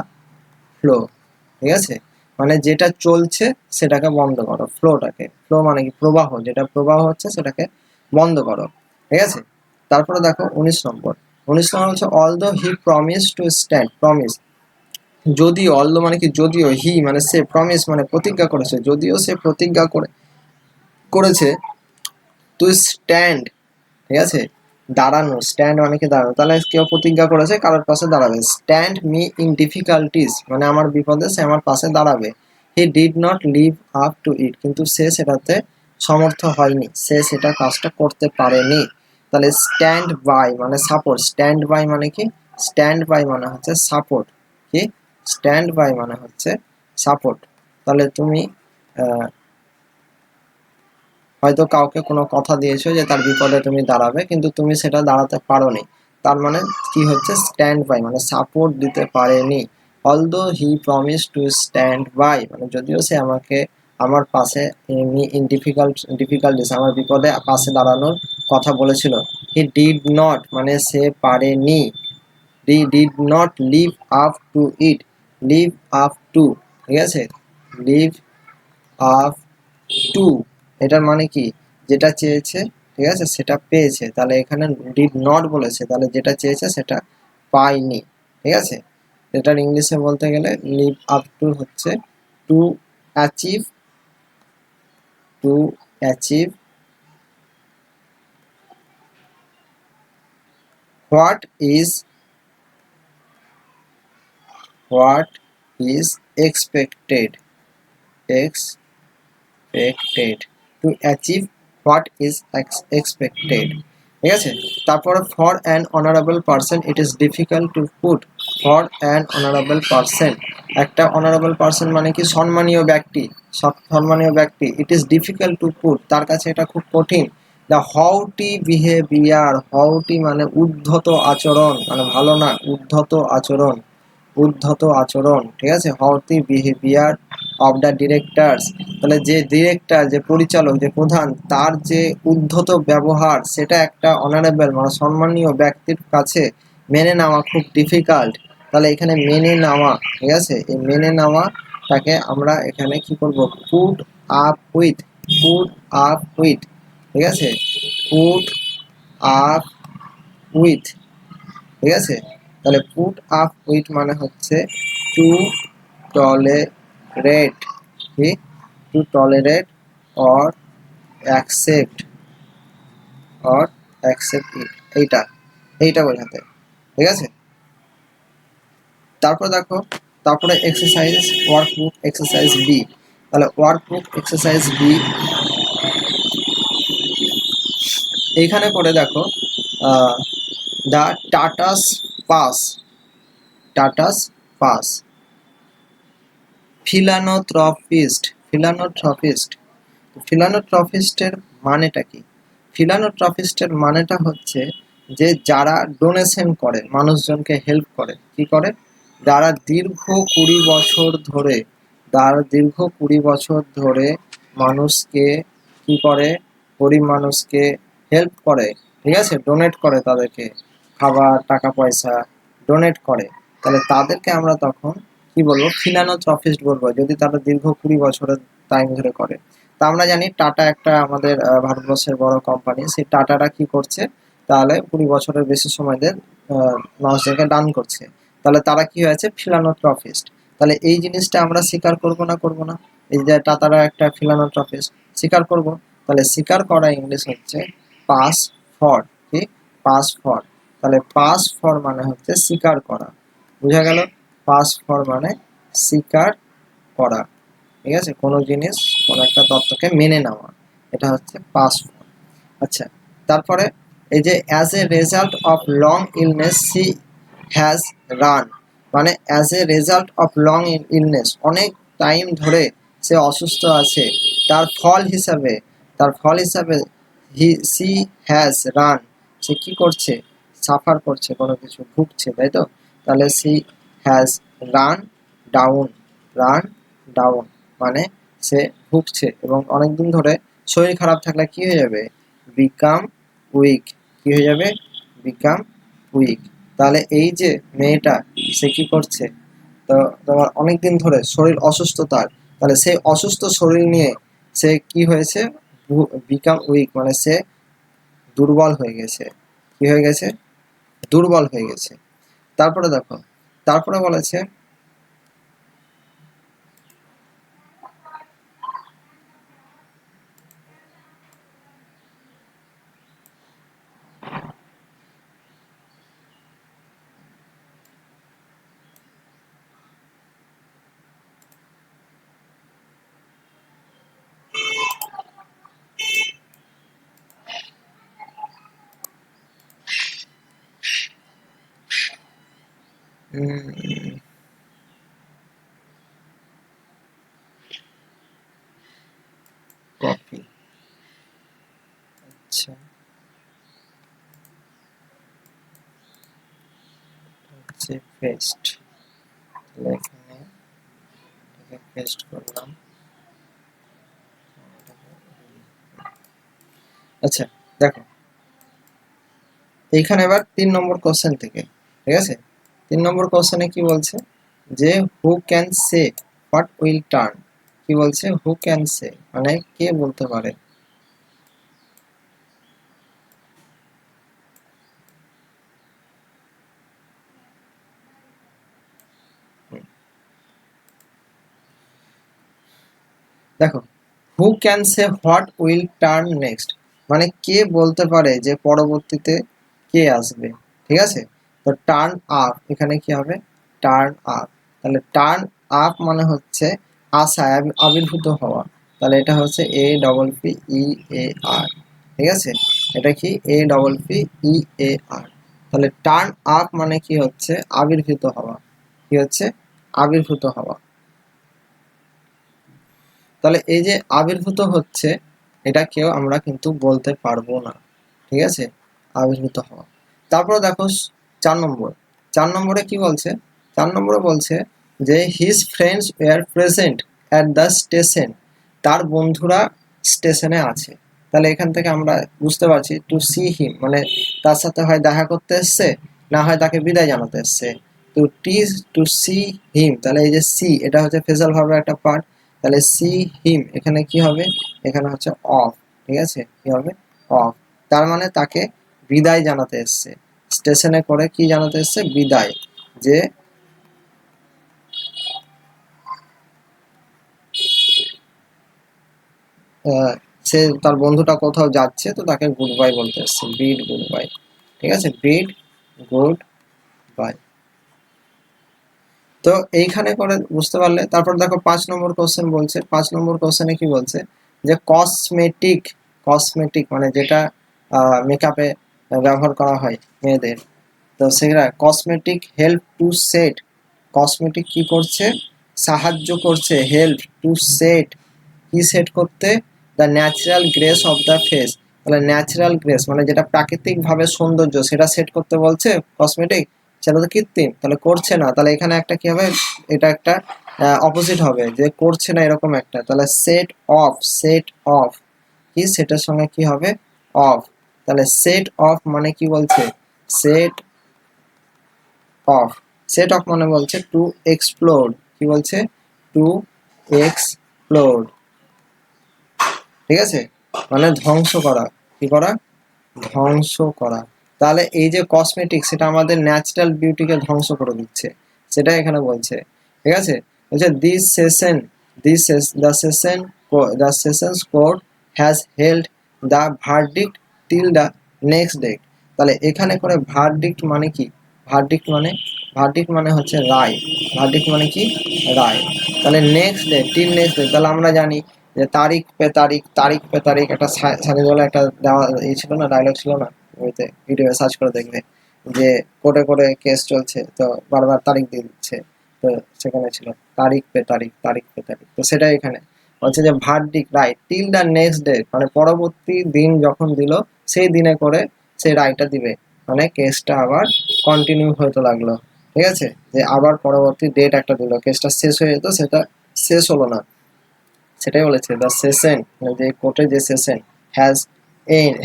flow, ঠিক আছে, মানে যেটা চলছে সেটাকে বন্ধ করো, ফ্লোটাকে, ফ্লো মানে কি প্রবাহ, যেটা প্রবাহ হচ্ছে সেটাকে বন্ধ করো, ঠিক আছে। তারপরে দেখো 19 নম্বর, 19 নম্বর হচ্ছে অল দো হি প্রমিস টু স্ট্যান্ড, প্রমিস, যদিও, অল দো মানে কি যদিও, হি মানে সে, প্রমিস মানে প্রতিজ্ঞা করেছে, যদিও সে প্রতিজ্ঞা করেছে টু স্ট্যান্ড, ঠিক আছে, দাঁড়ানো, স্ট্যান্ড মানে কি দাঁড়ানো, তাহলে কেউ প্রতিজ্ঞা করেছে কারোর পাশে দাঁড়াবে, স্ট্যান্ড মি ইন ডিফিকাল্টিস মানে আমার বিপদে সে আমার পাশে দাঁড়াবে। He did not live up to it, কিন্তু সে সেটাতে সমর্থ হয়নি, সে সেটা কাজটা করতে পারেনি। তাহলে স্ট্যান্ড বাই মানে সাপোর্ট, স্ট্যান্ড বাই মানে কি, স্ট্যান্ড বাই মানে হচ্ছে সাপোর্ট, কি, স্ট্যান্ড বাই মানে হচ্ছে সাপোর্ট। তাহলে তুমি হয়তো কাউকে কোনো কথা দিয়েছো যে তার বিপদে তুমি দাঁড়াবে, কিন্তু তুমি সেটা দাঁড়াতে পারোনি, তার মানে কি হচ্ছে, স্ট্যান্ড বাই মানে সাপোর্ট দিতে পারেনি। Although he promise to stand by মানে যদিও সে আমাকে আমার পাশে ইন ডিফিকাল্টিস আমার বিপদে পাশে দাঁড়ানোর কথা বলেছিল। হি ডিড নট মানে সে পারেনি, he did not live up to it, live up to, ঠিক আছে, লিভ আপ টু, এটার মানে কি, যেটা চেয়েছে, ঠিক আছে, সেটা পেয়েছে, তাহলে এখানে ডিড নট বলেছে, তাহলে যেটা চেয়েছে সেটা পায়নি, ঠিক আছে। এটার ইংলিশে বলতে গেলে লিভ আপ টু হচ্ছে to achieve, to achieve what is, what is expected, expected, to achieve what is expected, ঠিক আছে। তারপরে for an honourable person it is difficult to put, for an honourable person, একটা অনারেবল পার্সন মানে কি সম্মানীয় ব্যক্তি, সম্মানীয় ব্যক্তি, ইট ইজ ডিফিকাল্ট টু পুট তার কাছে এটা খুব কঠিন, দ্য হাউটি বিহেভিয়ার, হাউটি মানে উদ্ধত আচরণ মানে ভালো না, উদ্ধত আচরণ, উদ্ধত আচরণ, ঠিক আছে, হাউটি বিহেভিয়ার অফ দ্য ডিরেক্টরস, তাহলে যে ডিরেক্টর, যে পরিচালক, যে প্রধান, তার যে উদ্ধত ব্যবহার সেটা একটা অনারেবল মানে সম্মানীয় ব্যক্তির কাছে মেনে নেওয়া খুব ডিফিকাল্ট। তাহলে এখানে মেনে নেওয়া, ঠিক আছে, এই মেনে নেওয়াটাকে আমরা এখানে কি করব, put up with, put up with, ঠিক আছে, পুট আপ উইথ, ঠিক আছে। তাহলে পুট আপ উইথ মানে হচ্ছে টু টলারেট, কি, two tolerate or accept, or accept it, এইটা, এইটা বোঝাতে, ঠিক আছে। তারপর দেখো, তারপরে এক্সারসাইজ ওয়ার্কবুক এক্সারসাইজ বি, তাহলে ওয়ার্কবুক এক্সারসাইজ বি এইখানে করে দেখো, দ্য টাটাস পাস, টাটাস পাস, ফিলানোথ্রপিস্ট, ফিলানোথ্রপিস্ট, ফিলানোথ্রপিস্টের মানেটা কি, ফিলানোথ্রপিস্টের মানেটা হচ্ছে যে যারা ডোনেশন করে, মানুষজনকে হেল্প করে, কি করে, যারা দীর্ঘ 20 বছর ধরে, যারা দীর্ঘ 20 বছর ধরে মানুষকে কি করে, গরিব মানুষকে হেল্প করে, ঠিক আছে, ডোনেট করে, তাদেরকে খাবার টাকা পয়সা ডোনেট করে, তাহলে তাদেরকে আমরা তখন কি বলবো, ফিলানোথ্রপিস্ট বলবো, যদি তারা দীর্ঘ 20 বছরের টাইম ধরে করে। তা আমরা জানি টাটা একটা আমাদের ভারতবর্ষের বড় কোম্পানি, সেই টাটাটা কি করছে, তাহলে 20 বছরের বেশি সময় ধরে মানুষদেরকে দান করছে, তাহলে তারা কি হয়েছে, ফিলানোথ্রপিস্ট। তাহলে এই জিনিসটা আমরা স্বীকার করব না, করব না, এই যে টাটারা একটা ফিলানোথ্রপিস্ট, স্বীকার করব। তাহলে স্বীকার করা ইংলিশ হচ্ছে পাস ফর, কি, পাস ফর, তাহলে পাস ফর মানে হচ্ছে স্বীকার করা, বুঝা গেল, পাস ফর মানে স্বীকার করা, ঠিক আছে, কোনো জিনিস কোনো একটা তত্ত্বকে মেনে নেওয়া, এটা হচ্ছে পাস্ট ফর্ম। আচ্ছা, তারপরে এই যে as a result of long illness she has run, মানে as a result of long illness, অনেক টাইম ধরে সে অসুস্থ আছে, তার ফল হিসাবে সি হ্যাজ রান, সে কি করছে, সাফার করছে, কোনো কিছু ভুগছে, তাই তো। তাহলে C has run down, run down মানে সে ভুগছে, এবং অনেকদিন ধরে শরীর খারাপ থাকলে কি হয়ে যাবে, বিকাম উইক, কি হয়ে যাবে, বিকাম উইক। তাহলে এই যে মেয়েটা, সে কি করছে, তো তোমার অনেকদিন ধরে শরীর অসুস্থ তার, তাহলে সেই অসুস্থ শরীর নিয়ে সে কি হয়েছে, বিকাম উইক মানে সে দুর্বল হয়ে গেছে, কি হয়ে গেছে, দুর্বল হয়ে গেছে। তারপরে দেখো, তারপরে বলেছে কপি, আচ্ছা হচ্ছে পেস্ট, তাহলে এখানে পেস্ট করলাম। আচ্ছা দেখো, এইখানে এবার 3 নম্বর কোশ্চেন থেকে, ঠিক আছে, 3 নম্বর কোশ্চেনে কি বলছে, যে who can say what will turn, কি বলছে, হু ক্যান সে মানে কে বলতে পারে। দেখো, who can say what will turn next, মানে কে বলতে পারে যে পরবর্তীতে কে আসবে, ঠিক আছে। তো টার্ন আপ, এখানে কি হবে, টার্ন আপ, তাহলে টার্ন আপ মানে হচ্ছে আসা, আবির্ভূত হওয়া, তাহলে এটা হচ্ছে এ ডবল পি ই এ আর, ঠিক আছে, এটা কি এ ডবল পি ই এ আর, তাহলে টার্ন আপ মানে কি হচ্ছে, আবির্ভূত হওয়া, কি হচ্ছে, আবির্ভূত হওয়া। তাহলে এই যে আবির্ভূত হচ্ছে, এটা কেউ আমরা কিন্তু বলতে পারবো না, ঠিক আছে, আবির্ভূত হওয়া। তারপরে দেখো 4 নম্বর, 4 নম্বরে কি বলছে, 4 নম্বরে বলছে যে his friends were present at the station, তার বন্ধুরা স্টেশনে আছে। তাহলে এখান থেকে আমরা বুঝতে পারছি টু সি হিম মানে তার সাথে হয় দেখা করতে এসছে, না হয় তাকে বিদায় জানাতে এসছে। তো টু সি হিম, তাহলে এই যে সি, এটা হচ্ছে ফ্রেজাল ভার্বের একটা পার্ট, তাহলে সি হিম এখানে কি হবে, এখানে হচ্ছে অফ, ঠিক আছে, কি হবে, অফ, তার মানে তাকে বিদায় জানাতে এসছে, স্টেশনে করে কি জানাতে এসছে, বিদায়, যে সে তার বন্ধুটা কোথাও যাচ্ছে, তো তাকে গুড বাই বলতে এসছে, বিড গুড বাই, ঠিক আছে, বিড গুড বাই। তো এইখানে করে বুঝতে পারলে। তারপর দেখো 5 নম্বর কোশ্চেন বলছে, 5 নম্বর কোশ্চেনে কি বলছে, যে কসমেটিক, কসমেটিক মানে যেটা মেকআপে ব্যবহার করা হয় মেয়েদের, তো সেটা cosmetic help to set, cosmetic কি করছে, সাহায্য করছে, হেল্প টু সেট, কি সেট করতে, the natural grace of the face, তাহলে ন্যাচারাল গ্রেস মানে যেটা প্রাকৃতিক ভাবে সৌন্দর্য, সেটা সেট করতে বলছে কসমেটিক, সেটা তো কৃত্রিম, তাহলে করছে না, তাহলে এখানে একটা কি হবে, এটা একটা অপোজিট হবে, যে করছে না এরকম একটা, তাহলে সেট অফ, সেট অফ, কি সেটার সঙ্গে কি হবে, অফ, তাহলে সেট অফ মানে কি বলছে, সেট অফ, সেট অফ মানে বলছে টু এক্সপ্লোর, কি বলছে, টু এক্সপ্লোর, ঠিক আছে, মানে ধ্বংস করা, কি করা, ধ্বংস করা। তাহলে এই যে কসমেটিক, সেটা আমাদের ন্যাচারাল বিউটিকে ধ্বংস করে দিচ্ছে, সেটা এখানে বলছে, ঠিক আছে। বলছে this session, the session court has held the verdict till the next day, তাহলে এখানে করে ভার্ডিক্ট মানে কি, ভার্ডিক্ট মানে ভার্ডিক্ট মানে হচ্ছে রায়, ভার্ডিক্ট মানে কি রায়। তাহলে next day, till next day, তাহলে আমরা জানি যে তারিখ পে তারিখ, তারিখ পে তারিখ, একটা সানি দেওয়াল একটা দেওয়া ছিল না, ডায়লগ ছিল না, ওইতে ভিডিও সার্চ করে দেখবে যে কোর্টে কোর্টে কেস চলছে, তো বারবার তারিখ দিয়ে দিচ্ছে, তো সেখানে ছিল তারিখ পে তারিখ, তারিখ পে তারিখ, তো সেটাই এখানে হচ্ছে যে ভার্ডিক্ট রায় টিল দ্য নেক্সট ডে, মানে পরবর্তী দিন যখন দিল সেই দিনে করে সেই রায়টা দিবে, মানে কেসটা আবার কন্টিনিউ হতে লাগলো। ঠিক আছে, যে আবার পরবর্তী ডেট একটা দিল, কেসটা শেষ হয়ে যেত, সেটা শেষ হলো না, সেটাই বলেছে দ্য সেশন, মানে যে কোর্টে যে সেশন হ্যাজ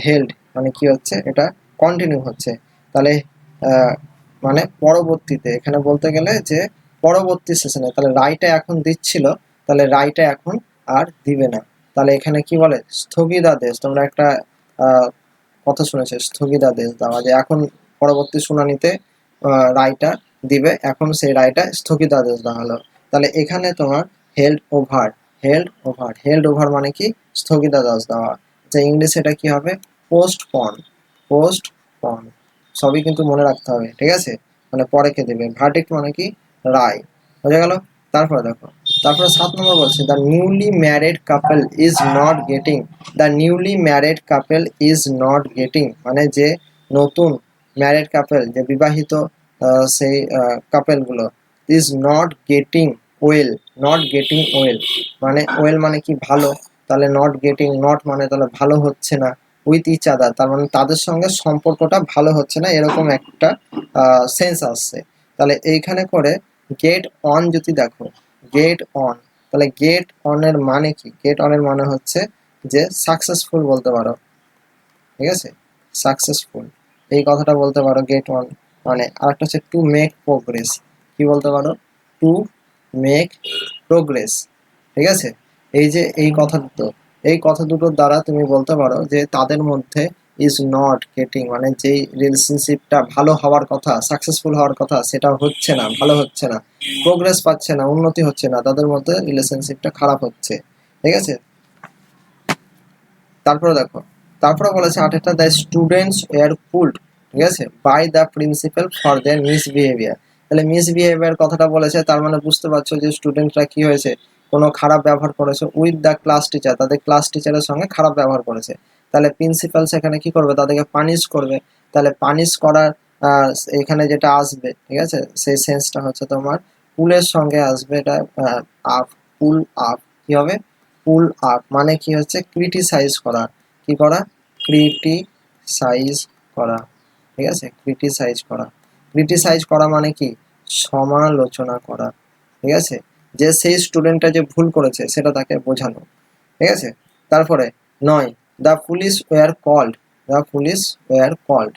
হেল্ড, মানে কি হচ্ছে এটা কন্টিনিউ হচ্ছে। তাহলে আহ, মানে পরবর্তীতে, এখানে বলতে গেলে যে পরবর্তী সেশনে, তাহলে রায়টা এখন দিচ্ছিল, তাহলে রায়টা এখন আর দিবে না। তাহলে এখানে কি বলে স্থগিতাদেশ, তোমরা একটা আহ, কথা শুনেছো স্থগিতাদেশ দেওয়া, যে এখন পরবর্তী শুনানিতে রায়টা দিবে, এখন সেই রায়টা স্থগিতাদেশ দেওয়া হলো। তাহলে এখানে তোমার held over, held over, held over মানে কি স্থগিতাদেশ দেওয়া, যে ইংলিশে এটা কি হবে পোস্টপন, পোস্টপন, সবই কিন্তু মনে রাখতে হবে, ঠিক আছে, মানে পরে কে দেবে। ভার্ডিক্ট মানে কি রায়, বোঝা গেল। তারপরে দেখো, তারপরে 7 নম্বর বলছে the newly married couple is not getting, the newly married couple is not getting, মানে যে নতুন ম্যারিড কাপল, যে বিবাহিত সেই কাপেলগুলো, is not getting well, not getting well, মানে ওয়েল মানে কি ভালো, তাহলে নট গেটিং, নট মানে তাহলে ভালো হচ্ছে না, উইথ ইচ আদার, তার মানে তাদের সঙ্গে সম্পর্কটা ভালো হচ্ছে না, এরকম একটা সেন্স আসছে। তাহলে এইখানে করে গেট অন যদি দেখো, গেট অন, তাহলে গেট অনের মানে কি, গেট অনের মানে হচ্ছে যে সাকসেসফুল বলতে পারো, ঠিক আছে, সাকসেসফুল, এই কথাটা বলতে পারো গেট অন মানে। আর একটা হচ্ছে টু মেক প্রোগ্রেস, কি বলতে পারো টু মেক প্রোগ্রেস, ঠিক আছে। এই যে এই কথা দুটো, এই কথা দুটোর দ্বারা তুমি বলতে পারো যে তাদের মধ্যে ইজ নট গেটিং, মানে যেই রিলেশনশিপটা ভালো হওয়ার কথা, সাকসেসফুল হওয়ার কথা, সেটা হচ্ছে না, ভালো হচ্ছে না, প্রোগ্রেস পাচ্ছে না, উন্নতি হচ্ছে না, তাদের মধ্যে রিলেশনশিপটা খারাপ হচ্ছে, ঠিক আছে। তারপরে দেখো, তারপরে বলেছে 8টা দ্য স্টুডেন্টস ওয়ার পুলড, ঠিক আছে, by the principal for their misbehaviour. তাহলে মিসবিহেভিয়ার কথাটা বলেছে, তার মানে বুঝতে পারছো যে স্টুডেন্টরা কি হয়েছে, কোনো খারাপ ব্যবহার করেছে উইথ দ্য ক্লাস টিচার, তাদের ক্লাস টিচারের সঙ্গে খারাপ ব্যবহার করেছে। তাহলে প্রিন্সিপাল সেখানে কি করবে, তাদেরকে পানিশ করবে। তাহলে পানিশ করার আহ, এখানে যেটা আসবে, ঠিক আছে, সেই সেন্সটা হচ্ছে তোমার পুলের সঙ্গে আসবে, এটা আপ, পুল আপ, কি হবে পুল আপ, মানে কি হচ্ছে ক্রিটিসাইজ করা, কি করা ক্রিটিসাইজ করা, ঠিক আছে, ক্রিটিসাইজ করা, ক্রিটিসাইজ করা মানে কি সমালোচনা করা, ঠিক আছে, যে সেই স্টুডেন্টটা যে ভুল করেছে সেটা তাকে বোঝানো, ঠিক আছে। তারপরে 9 the police were called, the police were called,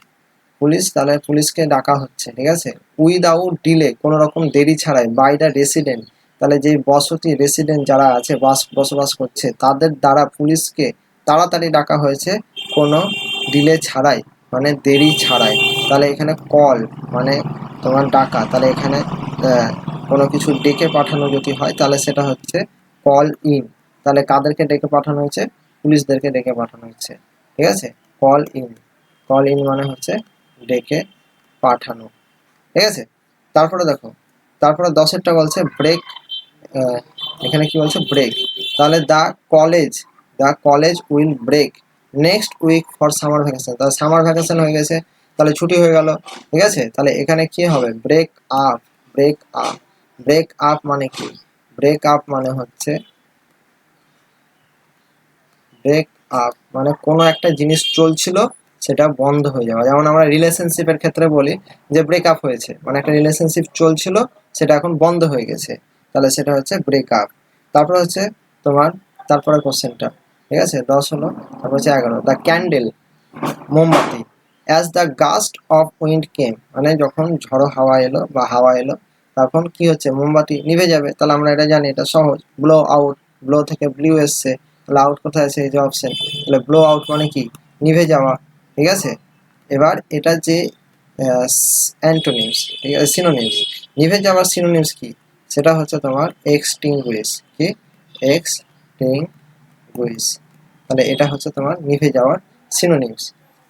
police, তাহলে পুলিশকে ডাকা হচ্ছে, ঠিক আছে, উইদাউট ডিলে, কোনো রকম দেরি ছাড়াই, বাই দ্য রেসিডেন্ট, তাহলে যে বসতি রেসিডেন্ট যারা আছে, বসবাস করছে, তাদের দ্বারা পুলিশকে তাড়াতাড়ি ডাকা হয়েছে, কোনো ডিলে ছাড়াই, মানে দেরি ছাড়াই। তাহলে এখানে কল মানে তোমার ডাকা, তাহলে এখানে কোনো কিছু ডেকে পাঠানো যদি হয় তাহলে সেটা হচ্ছে কল ইন। তাহলে কাদেরকে ডেকে পাঠানো হয়েছে, পুলিশদেরকে ডেকে পাঠানো হচ্ছে, ঠিক আছে, কল ইন, কল ইন মানে হচ্ছে ডেকে পাঠানো, ঠিক আছে। তারপরে দেখো, তারপরে 10এরটা বলছে ব্রেক, এখানে কি বলছে ব্রেক, তাহলে the college will break next week for summer vacation, তাহলে সামার ভ্যাকেশন হয়ে গেছে, তাহলে ছুটি হয়ে গেল, ঠিক আছে। তাহলে এখানে কি হবে break up, break up, break up মানে কি, ব্রেক আপ মানে হচ্ছে ব্রেক আপ মানে কোনো একটা জিনিস চলছিল সেটা বন্ধ হয়ে যাওয়া, যেমন আমরা রিলেশনশিপের ক্ষেত্রে বলি যে ব্রেক আপ হয়েছে, মানে একটা রিলেশনশিপ চলছিল সেটা এখন বন্ধ হয়ে গেছে, তাহলে সেটা হচ্ছে ব্রেক আপ। তারপর হচ্ছে তোমার তারপরে কোশ্চেনটা, ঠিক আছে 10 হলো, তারপর হচ্ছে 11 দ্য ক্যান্ডেল, মোমবাতি, as the gust of wind came, মানে যখন ঝড়ো হাওয়া এলো বা হাওয়া এলো তখন কি হচ্ছে মোমবাতি নিভে যাবে, তাহলে আমরা এটা জানি, এটা সহজ, ব্লো আউট, ব্লো থেকে ব্লিউ এসছে, তাহলে আউট কোথায় আছে এই যে অপশন, তাহলে ব্লো আউট মানে কি নিভে যাওয়া, ঠিক আছে। এবার এটা যে অ্যান্টোনিমস, ঠিক আছে, সিনোনিমস, নিভে যাওয়ার সিনোনিমস কি, সেটা হচ্ছে তোমার এক্সটিংগুইশ, কি এক্সটিংগুইশ, তাহলে এটা হচ্ছে তোমার নিভে যাওয়ার সিনোনিমস,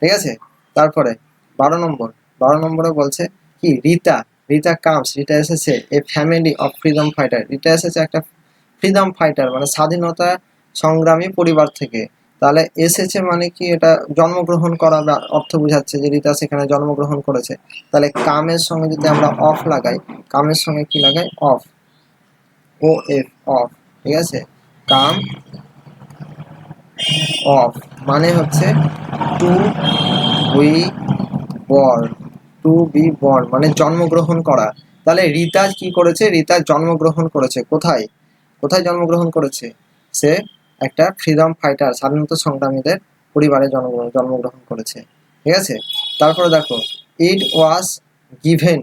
ঠিক আছে। তারপরে 12 নম্বর, 12 নম্বরে বলছে কি রীতা, রিতা কামস, রিতা এসেছে এ family of freedom fighter, Rita এসেছে একটা ফ্রিডম ফাইটার মানে স্বাধীনতা সংগ্রামী পরিবার থেকে। তাহলে এসেছে মানে কি, এটা জন্মগ্রহণ করা বা অর্থ বোঝাচ্ছে যে রিতা সেখানে জন্মগ্রহণ করেছে। তাহলে কামের সঙ্গে যদি আমরা অফ লাগাই, কামের সঙ্গে কি লাগাই, অফ, ও এফ, অফ, ঠিক আছে। কাম অফ মানে হচ্ছে to be born, to be born মানে জন্মগ্রহণ করা। তাহলে রিতা কি করেছে, রিতা জন্মগ্রহণ করেছে কোথায়, কোথায় জন্মগ্রহণ করেছে, সে একটা ফ্রিডম ফাইটার স্বাধীনতা সংগ্রামীদের পরিবারে জন্মগ্রহণ করেছে, ঠিক আছে। তারপরে দেখো, it was given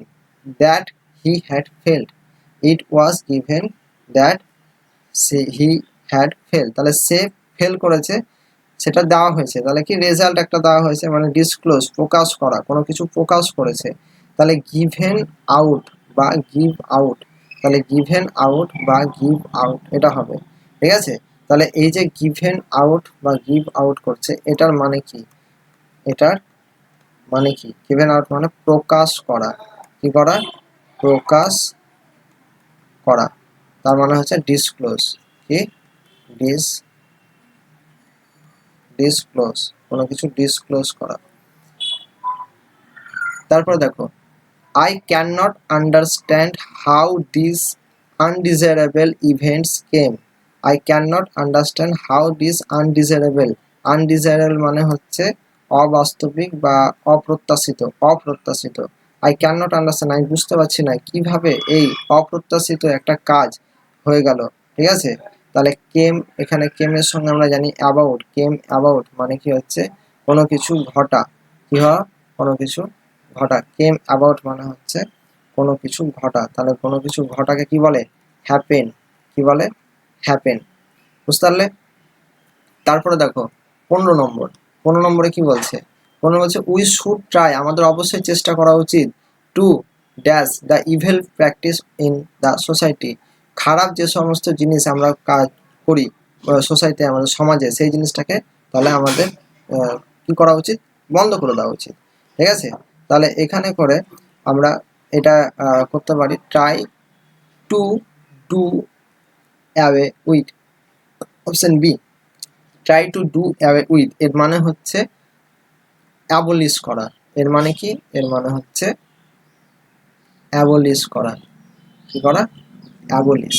that he had failed, it was given that he had fail, তাহলে সে ফেল করেছে সেটা দেওয়া হয়েছে, তাহলে কি রেজাল্ট একটা দেওয়া হয়েছে মানে ডিসক্লোজ, প্রকাশ করা, কোনো কিছু প্রকাশ করেছে। তাহলে গিভেন আউট বা গিভ আউট, তাহলে গিভেন আউট বা গিভ আউট এটা হবে, ঠিক আছে। তাহলে এই যে গিভেন আউট বা গিভ আউট করছে, এটার মানে কি, এটার মানে কি, গিভেন আউট মানে প্রকাশ করা, কি করা, প্রকাশ করা, তার মানে হচ্ছে ডিসক্লোজ, কি ডিসক্লোজ, কোনো কিছু ডিসক্লোজ করা। তারপর দেখো, I cannot understand how these undesirable events came. I cannot understand how these undesirable মানে হচ্ছে অবাস্তবিক বা অপ্রত্যাশিত, অপ্রত্যাশিত। I cannot understand আমি বুঝতে পারছি না কিভাবে এই অপ্রত্যাশিত একটা কাজ হয়ে গেল, ঠিক আছে। তাহলে কেম, এখানে কেমের সঙ্গে আমরা জানি অ্যাবাউট, কেম অ্যাবাউট মানে কি হচ্ছে কোনো কিছু ঘটা, কি হওয়া, কোনো কিছু ঘটা, কেম অ্যাবাউট মানে হচ্ছে কোনো কিছু ঘটা। তাহলে কোনো কিছু ঘটাকে কি বলে, হ্যাপেন, কি বলে, হ্যাপেন, বুঝতে পারলে। তারপরে দেখো 15 নম্বর, 15 নম্বরে কি বলছে, 15 বলছে উই শুড ট্রাই, আমাদের অবশ্যই চেষ্টা করা উচিত, to dash the evil practice in the society, খারাপ যে সমস্ত জিনিস আমরা কাজ করি সোসাইটি, আমাদের সমাজে, সেই জিনিসটাকে তাহলে আমাদের কি করা উচিত, বন্ধ করে দেওয়া উচিত, ঠিক আছে। তাহলে এখানে করে আমরা এটা করতে পারি, try to do away with, option B, try to do away with, এর মানে হচ্ছে অ্যাবলিশ করা, এর মানে কি, এর মানে হচ্ছে অ্যাবলিশ করা, কি করা, অ্যাবলিশ।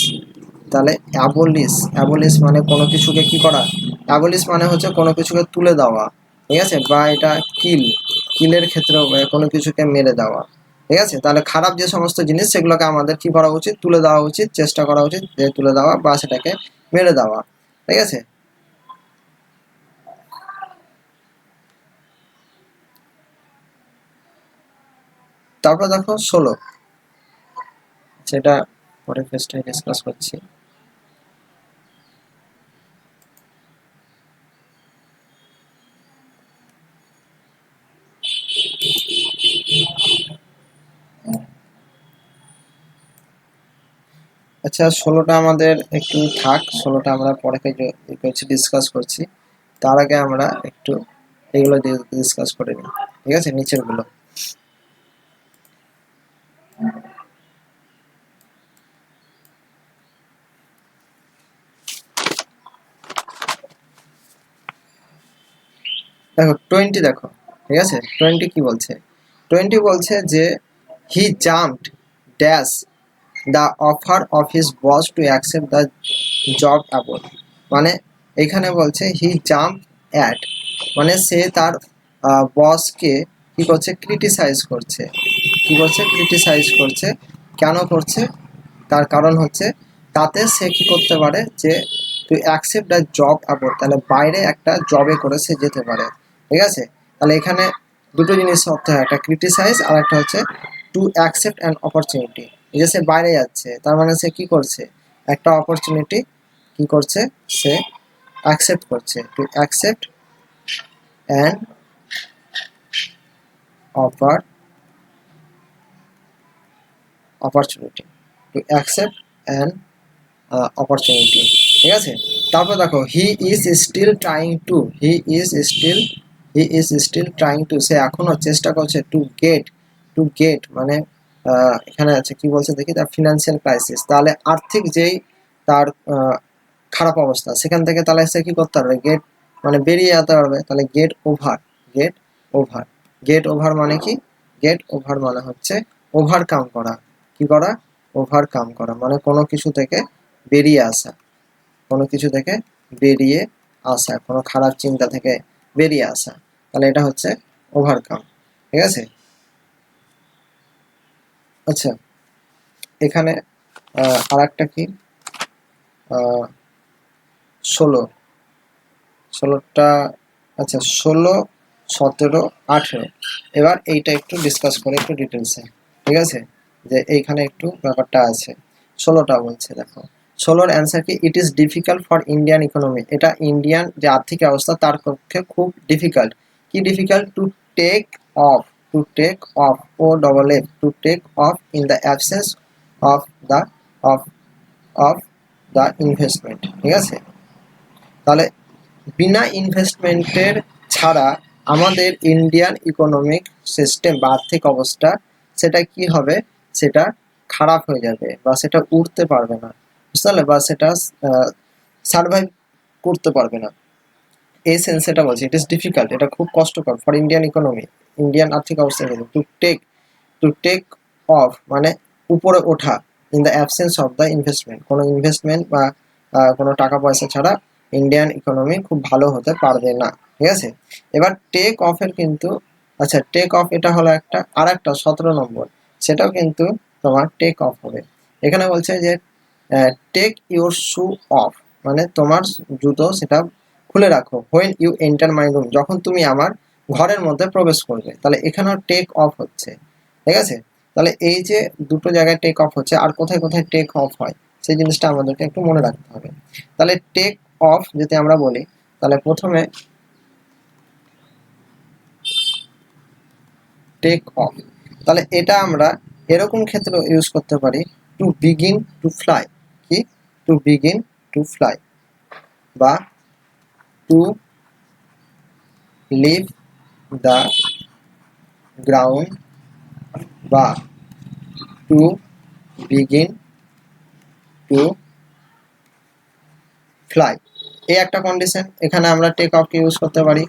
তাহলে অ্যাবলিশ, অ্যাবলিশ মানে কোনো কিছুকে কি করা, অ্যাবলিশ মানে হচ্ছে কোনো কিছুকে তুলে দেওয়া, ঠিক আছে, বা এটা কিল, কিলের ক্ষেত্রেও কোনো কিছুকে মেরে দেওয়া, ঠিক আছে। তাহলে খারাপ যে সমস্ত জিনিস সেগুলোকে আমাদের কি করা উচিত, তুলে দেওয়া উচিত, চেষ্টা করা উচিত যে তুলে দেওয়া বা সেটাকে মেরে দেওয়া, ঠিক আছে। তারপর দেখো 16, সেটা পরে ফেস্টে ডিসকাস করছি। আচ্ছা 16টা আমাদের একটু থাক, 16টা আমরা পরে করছি, ডিসকাস করছি। তার আগে আমরা একটু এগুলো ডিসকাস করে নিই, ঠিক আছে, নিচের গুলো। দেখো 20 দেখো, ঠিক আছে, 20 কি বলছে, 20 বলছে যে he jumped dash the offer of his boss to accept the job Abbott, মানে এখানে বলছে হি জাম্প অ্যাট মানে সে তার বসকে কি করছে, ক্রিটিসাইজ করছে, কি করছে, ক্রিটিসাইজ করছে, কেন করছে, তার কারণ হচ্ছে তাতে সে কি করতে পারে যে to accept the job Abbott, তাহলে বাইরে একটা জবে করে সে যেতে পারে, ঠিক আছে। তাহলে এখানে দুটো জিনিস অর্থ হয়, একটা ক্রিটিসাইজ আর একটা হচ্ছে টু অ্যাকসেপ্ট অ্যান অপরচুনিটি, এই যে সে বাইরে যাচ্ছে তার মানে সে কি করছে, একটা অপরচুনিটি কি করছে, সে অ্যাকসেপ্ট করছে, to accept an offer, opportunity, to accept an opportunity, ঠিক আছে। তারপর দেখো he is still trying to, he is still trying to, সে এখনো চেষ্টা করছে টু গেট, টু গেট মানে এখানে আছে কি বলছে দেখি, দ্য ফিনান্সিয়াল ক্রাইসিস, তাহলে আর্থিক যেই তার খারাপ অবস্থা, সেখান থেকে তাহলে সে কি করতে পারবে, গেট মানে বেরিয়ে যেতে পারবে। তাহলে gate over, gate over, gate over মানে কি, গেট ওভার মানে হচ্ছে ওভারকাম করা। কি করা, ওভারকাম করা মানে কোনো কিছু থেকে বেরিয়ে আসা, কোনো কিছু থেকে বেরিয়ে আসা, কোনো খারাপ চিন্তা থেকে বেরিয়ে আসা। তাহলে এটা হচ্ছে ওভারকাম, ঠিক আছে। আচ্ছা, এখানে আর একটা কি, 16, 16টা, আচ্ছা 16, 17, 18, এবার এইটা একটু ডিসকাস করে একটু ডিটেলসে, ঠিক আছে, যে এইখানে একটু ব্যাপারটা আছে। 16টা বলছে দেখো, 16-র অ্যান্সার কি, it is difficult for Indian economy, এটা ইন্ডিয়ান যে আর্থিক অবস্থা তার পক্ষে খুব ডিফিকাল্ট। কি difficult, to take off, to take off, O double F, to take off in the absence of the of of the investment, ঠিক আছে। তাহলে বিনা ইনভেস্টমেন্টের ছাড়া আমাদের ইন্ডিয়ান ইকোনমিক সিস্টেম বা আর্থিক অবস্থা সেটা কি হবে, সেটা খারাপ হয়ে যাবে বা সেটা উঠতে পারবে না, বুঝতে পারলে, বা সেটা সার্ভাইভ করতে পারবে না। এই সেন্স এটা বলছে, ইট ইজ ডিফিকাল্ট, এটা খুব কষ্টকর ফর ইন্ডিয়ান ইকোনমি, ইন্ডিয়ান আর্থিক অবস্থা to take, to take off মানে উপরে ওঠা, in the absence of the investment, কোনো ইনভেস্টমেন্ট বা কোনো টাকা পয়সা ছাড়া ইন্ডিয়ান ইকোনমি খুব ভালো হতে পারবে না, ঠিক আছে। এবার টেক অফের কিন্তু, আচ্ছা টেক অফ এটা হলো একটা, আর একটা 17 নম্বর, সেটাও কিন্তু তোমার টেক অফ হবে। এখানে বলছে যে টেক ইউর শু অফ, মানে তোমার জুতো সেটা খুলে রাখো, when you enter my room, যখন তুমি আমার ঘরের মধ্যে প্রবেশ করবে। তাহলে এখানেও টেক অফ হচ্ছে, ঠিক আছে। তাহলে এই যে দুটো জায়গায় টেক অফ হচ্ছে, আর কোথায় কোথায় টেক অফ হয় সেই জিনিসটা আমাদেরকে একটু মনে রাখতে হবে। তাহলে টেক অফ যদি আমরা বলি, তাহলে প্রথমে টেক অফ, তাহলে এটা আমরা এরকম ক্ষেত্রে ইউজ করতে পারি, টু বিগিন টু ফ্লাই, কি, টু বিগিন টু ফ্লাই, বা টু লিভ দ্য গ্রাউন্ড, বা টু বিগিন টু ফ্লাই, এই একটা কন্ডিশন, এখানে আমরা টেক অফকে ইউজ করতে পারি।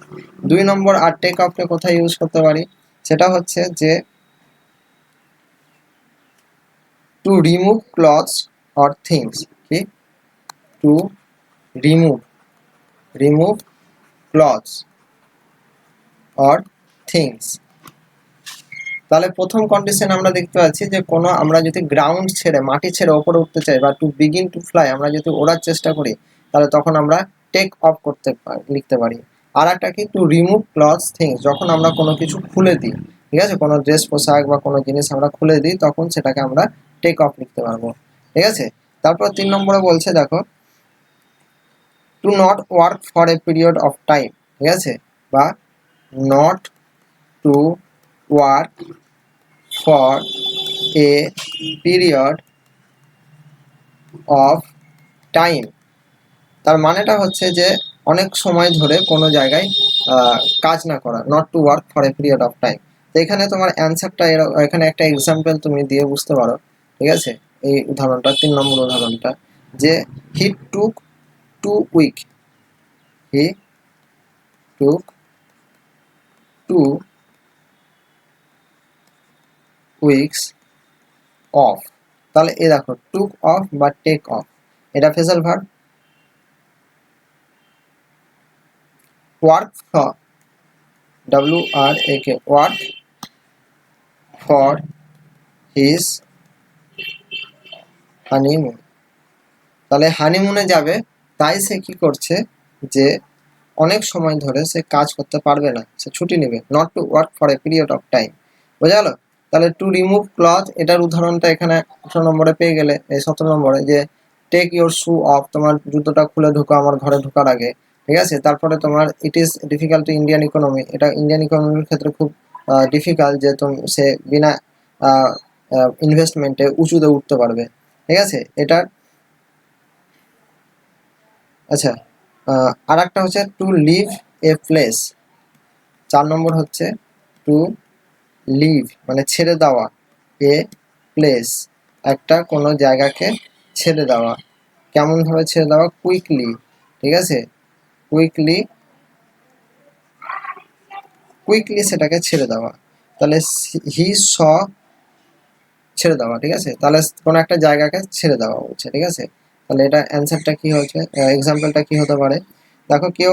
2 নম্বর আর টেক অফকে কোথায় ইউজ করতে পারি, সেটা হচ্ছে যে to remove clothes or things, কি, to remove, remove clothes or things. তাহলে প্রথম কন্ডিশন আমরা দেখতে পাচ্ছি যে কোনো আমরা যদি গ্রাউন্ড ছেড়ে, মাটি ছেড়ে ওপরে উঠতে চাই, বা টু বিগিন টু ফ্লাই আমরা যদি ওড়ার চেষ্টা করি, তাহলে তখন আমরা টেক অফ করতে লিখতে পারি। আর একটা কি, টু রিমুভ ক্লথস থিংস, যখন আমরা কোনো কিছু খুলে দিই, ঠিক আছে, কোনো ড্রেস পোশাক বা কোনো জিনিস আমরা খুলে দিই, তখন সেটাকে আমরা টেক অফ লিখতে পারবো, ঠিক আছে। তারপর 3 নম্বরে বলছে দেখো, to not work for a period of time, ঠিক আছে, বা not to work for a period of time, তার মানেটা হচ্ছে যে অনেক সময় ধরে কোনো জায়গায় কাজ না করা, not to work for a period of time. তো এখানে তোমার অ্যান্সারটা এখানে একটা এক্সাম্পল তুমি দিয়ে বুঝতে পারো, ঠিক আছে। এই উদাহরণটা 3 নম্বর উদাহরণটা, যে he took 2 week, he took 2 weeks off, তাহলে এই দেখো টুক অফ বা টেক অফ, এটা phrasal verb. Work for, WRAK, work for his honeymoon, তাহলে হানিমুনে যাবে, তাই সে কি করছে, যে অনেক সময় ধরে সে কাজ করতে পারবে না, সে ছুটি নেবে, not to work for a period of time, বোঝা গেল। তাহলে টু রিমুভ ক্লথ, এটার উদাহরণটা এখানে 18 নম্বরে পেয়ে গেলে, এই 17 নম্বরে যে টেক ইউর শু অফ, তোমার জুতোটা খুলে ঢোকা আমার ঘরে ঢোকার আগে, ঠিক আছে। তারপরে তোমার ইট is difficult two Indian economy, এটা ইন্ডিয়ান ইকোনমির ক্ষেত্রে খুব ডিফিকাল্ট যে সে বিনা ইনভেস্টমেন্টে উঁচুতে উঠতে পারবে, ঠিক আছে এটা। আচ্ছা, আর একটা হচ্ছে টু লিভ এ প্লেস, 4 নম্বর হচ্ছে টু লিভ মানে ছেড়ে দেওয়া, এ প্লেস, একটা কোনো জায়গাকে ছেড়ে দেওয়া। কেমন ভাবে ছেড়ে দেওয়া? কুইকলি, ঠিক আছে, কুইকলি, কুইকলি সেটাকে ছেড়ে দেওয়া। তাহলে হি স ছেড়ে দেওয়া, ঠিক আছে, তাহলে কোনো একটা জায়গাকে ছেড়ে দেওয়া বলছে, ঠিক আছে। তাহলে এটা অ্যান্সারটা কি হচ্ছে, এক্সাম্পলটা কি হতে পারে? দেখো কেউ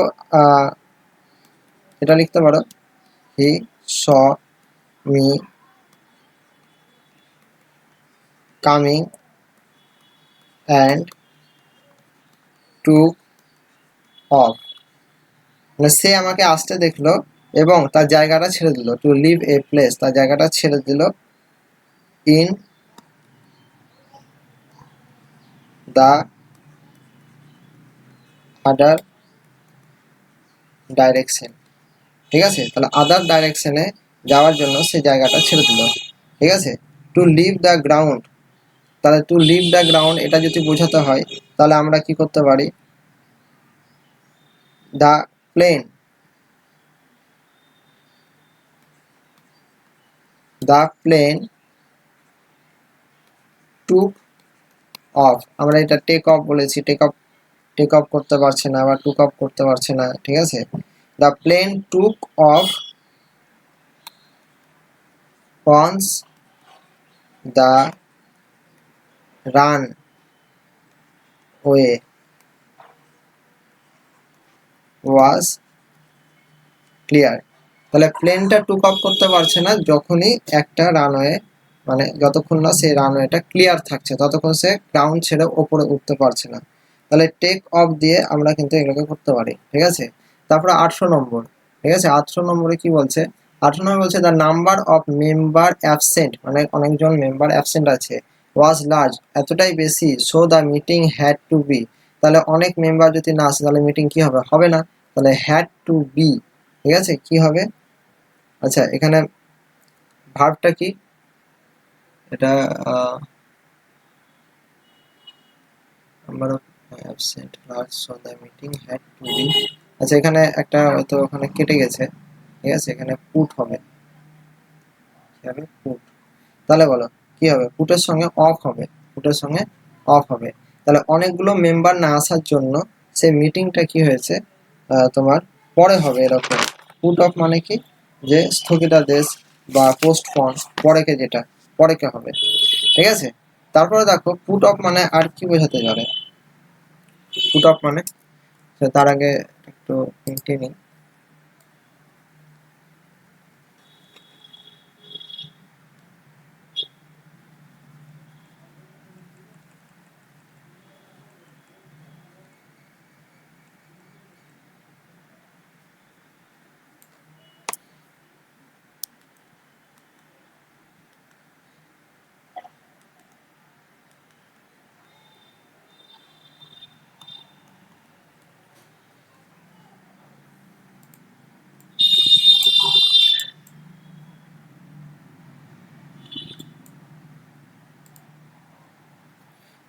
এটা লিখতে পারো, he saw me coming and took off, মানে সে আমাকে আসতে দেখলো এবং তার জায়গাটা ছেড়ে দিল। টু লিভ এ প্লেস, তার জায়গাটা ছেড়ে দিল। ইন দ্য আদার ডাইরেকশন, ঠিক আছে, তাহলে আদার ডাইরেকশনে যাওয়ার জন্য সে জায়গাটা ছেড়ে দিল, ঠিক আছে। টু লিভ দ্য গ্রাউন্ড, তাহলে টু লিভ দ্য গ্রাউন্ড এটা যদি বোঝাতে হয় তাহলে আমরা কি করতে পারি? The plane, the plane took off, আমরা এটা টেক অফ বলেছি, টেক অফ করতে পারছে না বা টুক অফ করতে পারছে না, ঠিক আছে। The plane took off once the run way was clear, তাহলে প্লেনটা টুক অফ করতে পারছে না যখনই একটা রানওয়ে, মানে যতক্ষণ না সেই রানওয়েটা ক্লিয়ার থাকছে ততক্ষণ সে গ্রাউন্ড ছেড়ে ওপরে উঠতে পারছে না। তাহলে টেক অফ দিয়ে আমরা কিন্তু এগুলোকে করতে পারি, ঠিক আছে। তারপরে 18 নম্বর, ঠিক আছে, 18 নম্বরে কি বলছে? 18 নম্বর বলছে the number of member absent, মানে অনেকজন মেম্বার অ্যাবসেন্ট আছে, ওয়াজ লার্জ, এতটাই বেশি, so the meeting had to be, তাহলে অনেক মেম্বার যদি না আসে তাহলে মিটিং কি হবে? হবে না, তাহলে হ্যাড টু বি, ঠিক আছে, কি হবে? আচ্ছা এখানে ভার্বটা কি? এটা number of absent large, so the meeting had to be. আচ্ছা এখানে একটা হয়তো ওখানে কেটে গেছে, ঠিক আছে, এখানে পুট হবে, কি হবে? পুট। তাহলে বলো কি হবে? পুটের সঙ্গে অফ হবে, পুটের সঙ্গে অফ হবে। তাহলে অনেকগুলো মেম্বার না আসার জন্য সেই মিটিংটা কি হয়েছে, তোমার পরে হবে এরকম। পুট অফ মানে কি? যে স্থগিতাদেশ বা পোস্টপন, পরেকে, যেটা পরেকে হবে, ঠিক আছে। তারপরে দেখো পুট অফ মানে আর কি বোঝাতে পারে? পুট অফ মানে, তো তার আগে একটু মিটিয়ে নিই।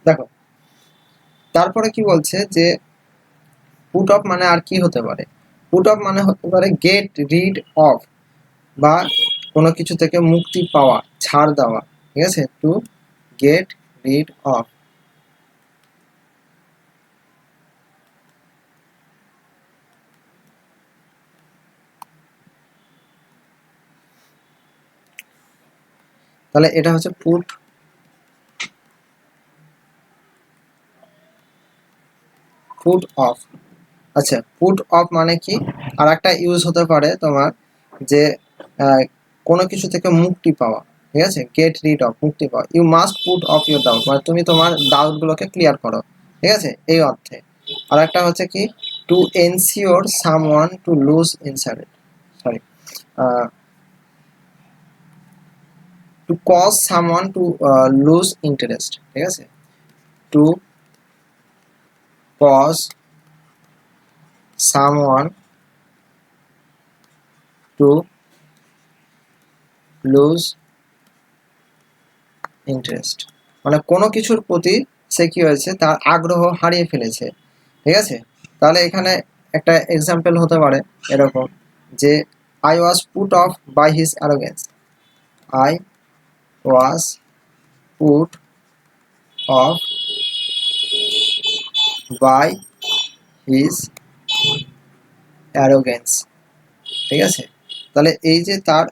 দেখো তারপরে কি বলছে যে পুট অফ মানে আর কি হতে পারে? পুট অফ মানে হতে পারে গেট রিড অফ, বা কোনো কিছু থেকে মুক্তি পাওয়া, ছাড় দেওয়া, ঠিক আছে, টু গেট রিড অফ। তাহলে এটা হচ্ছে পুট পুট অফ। আচ্ছা পুট অফ মানে কি? আর একটা ইউজ হতে পারে তোমার, যে কোনো কিছু থেকে মুক্তি পাওয়া, ঠিক আছে, গেট রিড অফ, মুক্তি পাওয়া। You must put off your doubt, মানে তুমি তোমার ডাউট গুলোকে ক্লিয়ার করো, ঠিক আছে, এই অর্থে। আর একটা হচ্ছে কি, to ensure someone to lose inside, sorry, to cause someone to lose interest, ঠিক আছে, to cause someone to lose interest, মানে কোনো কিছুর প্রতি সে কি হয়েছে, তার আগ্রহ হারিয়ে ফেলেছে, ঠিক আছে। তাহলে এখানে একটা এক্সাম্পল হতে পারে এরকম, যে I was put off by his arrogance, I was put off by his arrogance. ঠিক আছে, তাহলে এই যে তার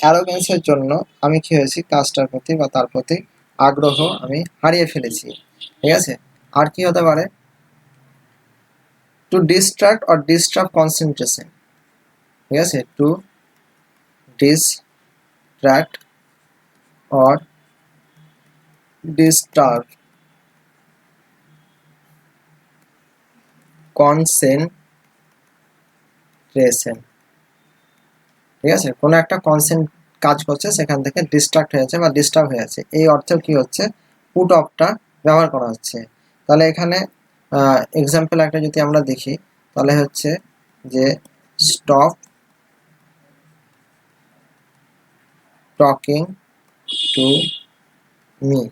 অ্যারোগেন্সের জন্য আমি কি হয়েছি, কাজটার প্রতি বা তার প্রতি আগ্রহ আমি হারিয়ে ফেলেছি। ঠিক আছে, আর কি হতে পারে, to distract or disturb concentration. ঠিক আছে, to distract or disturb concentration. ঠিক আছে, কোনো একটা কাজ করছে, সেখান থেকে ডিস্ট্রাক্ট হয়েছে বা ডিস্টার্ব হয়েছে, এই অর্থে কি হচ্ছে, পুট অফটা ব্যবহার করা হচ্ছে। তাহলে এখানে এক্সাম্পল একটা যদি আমরা দেখি, তাহলে হচ্ছে যে stop talking to me,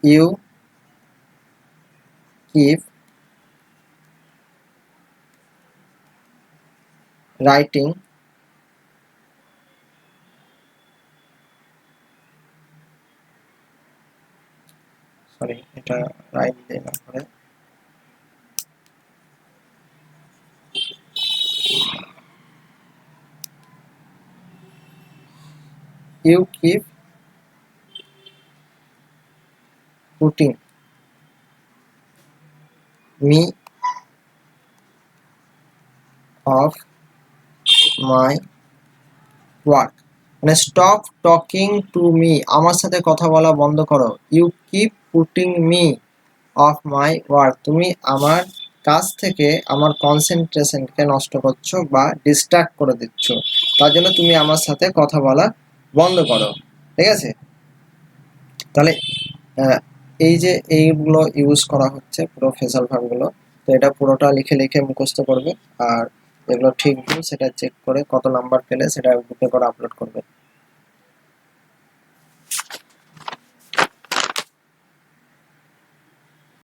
you keep writing sorry এটা রাইট দিয়ে না করে you keep putting me off my work, মানে স্টপ টকিং টু মি, আমার সাথে কথা বলা বন্ধ করো। You keep putting me off my work, তুমি আমার কাজ থেকে আমার কনসেন্ট্রেশনকে নষ্ট করছো বা ডিস্ট্রাক্ট করে দিচ্ছ, তার জন্য তুমি আমার সাথে কথা বলা বন্ধ করো। ঠিক আছে, তাহলে এই যে এইগুলো ইউজ করা হচ্ছে পুরো ফ্রেজাল ভার্বগুলো, তো এটা পুরোটা লিখে লিখে মুখস্থ করবে, আর এগুলো ঠিক ভুল সেটা চেক করে কত নাম্বার পেলে সেটা গ্রুপে করে আপলোড করবে।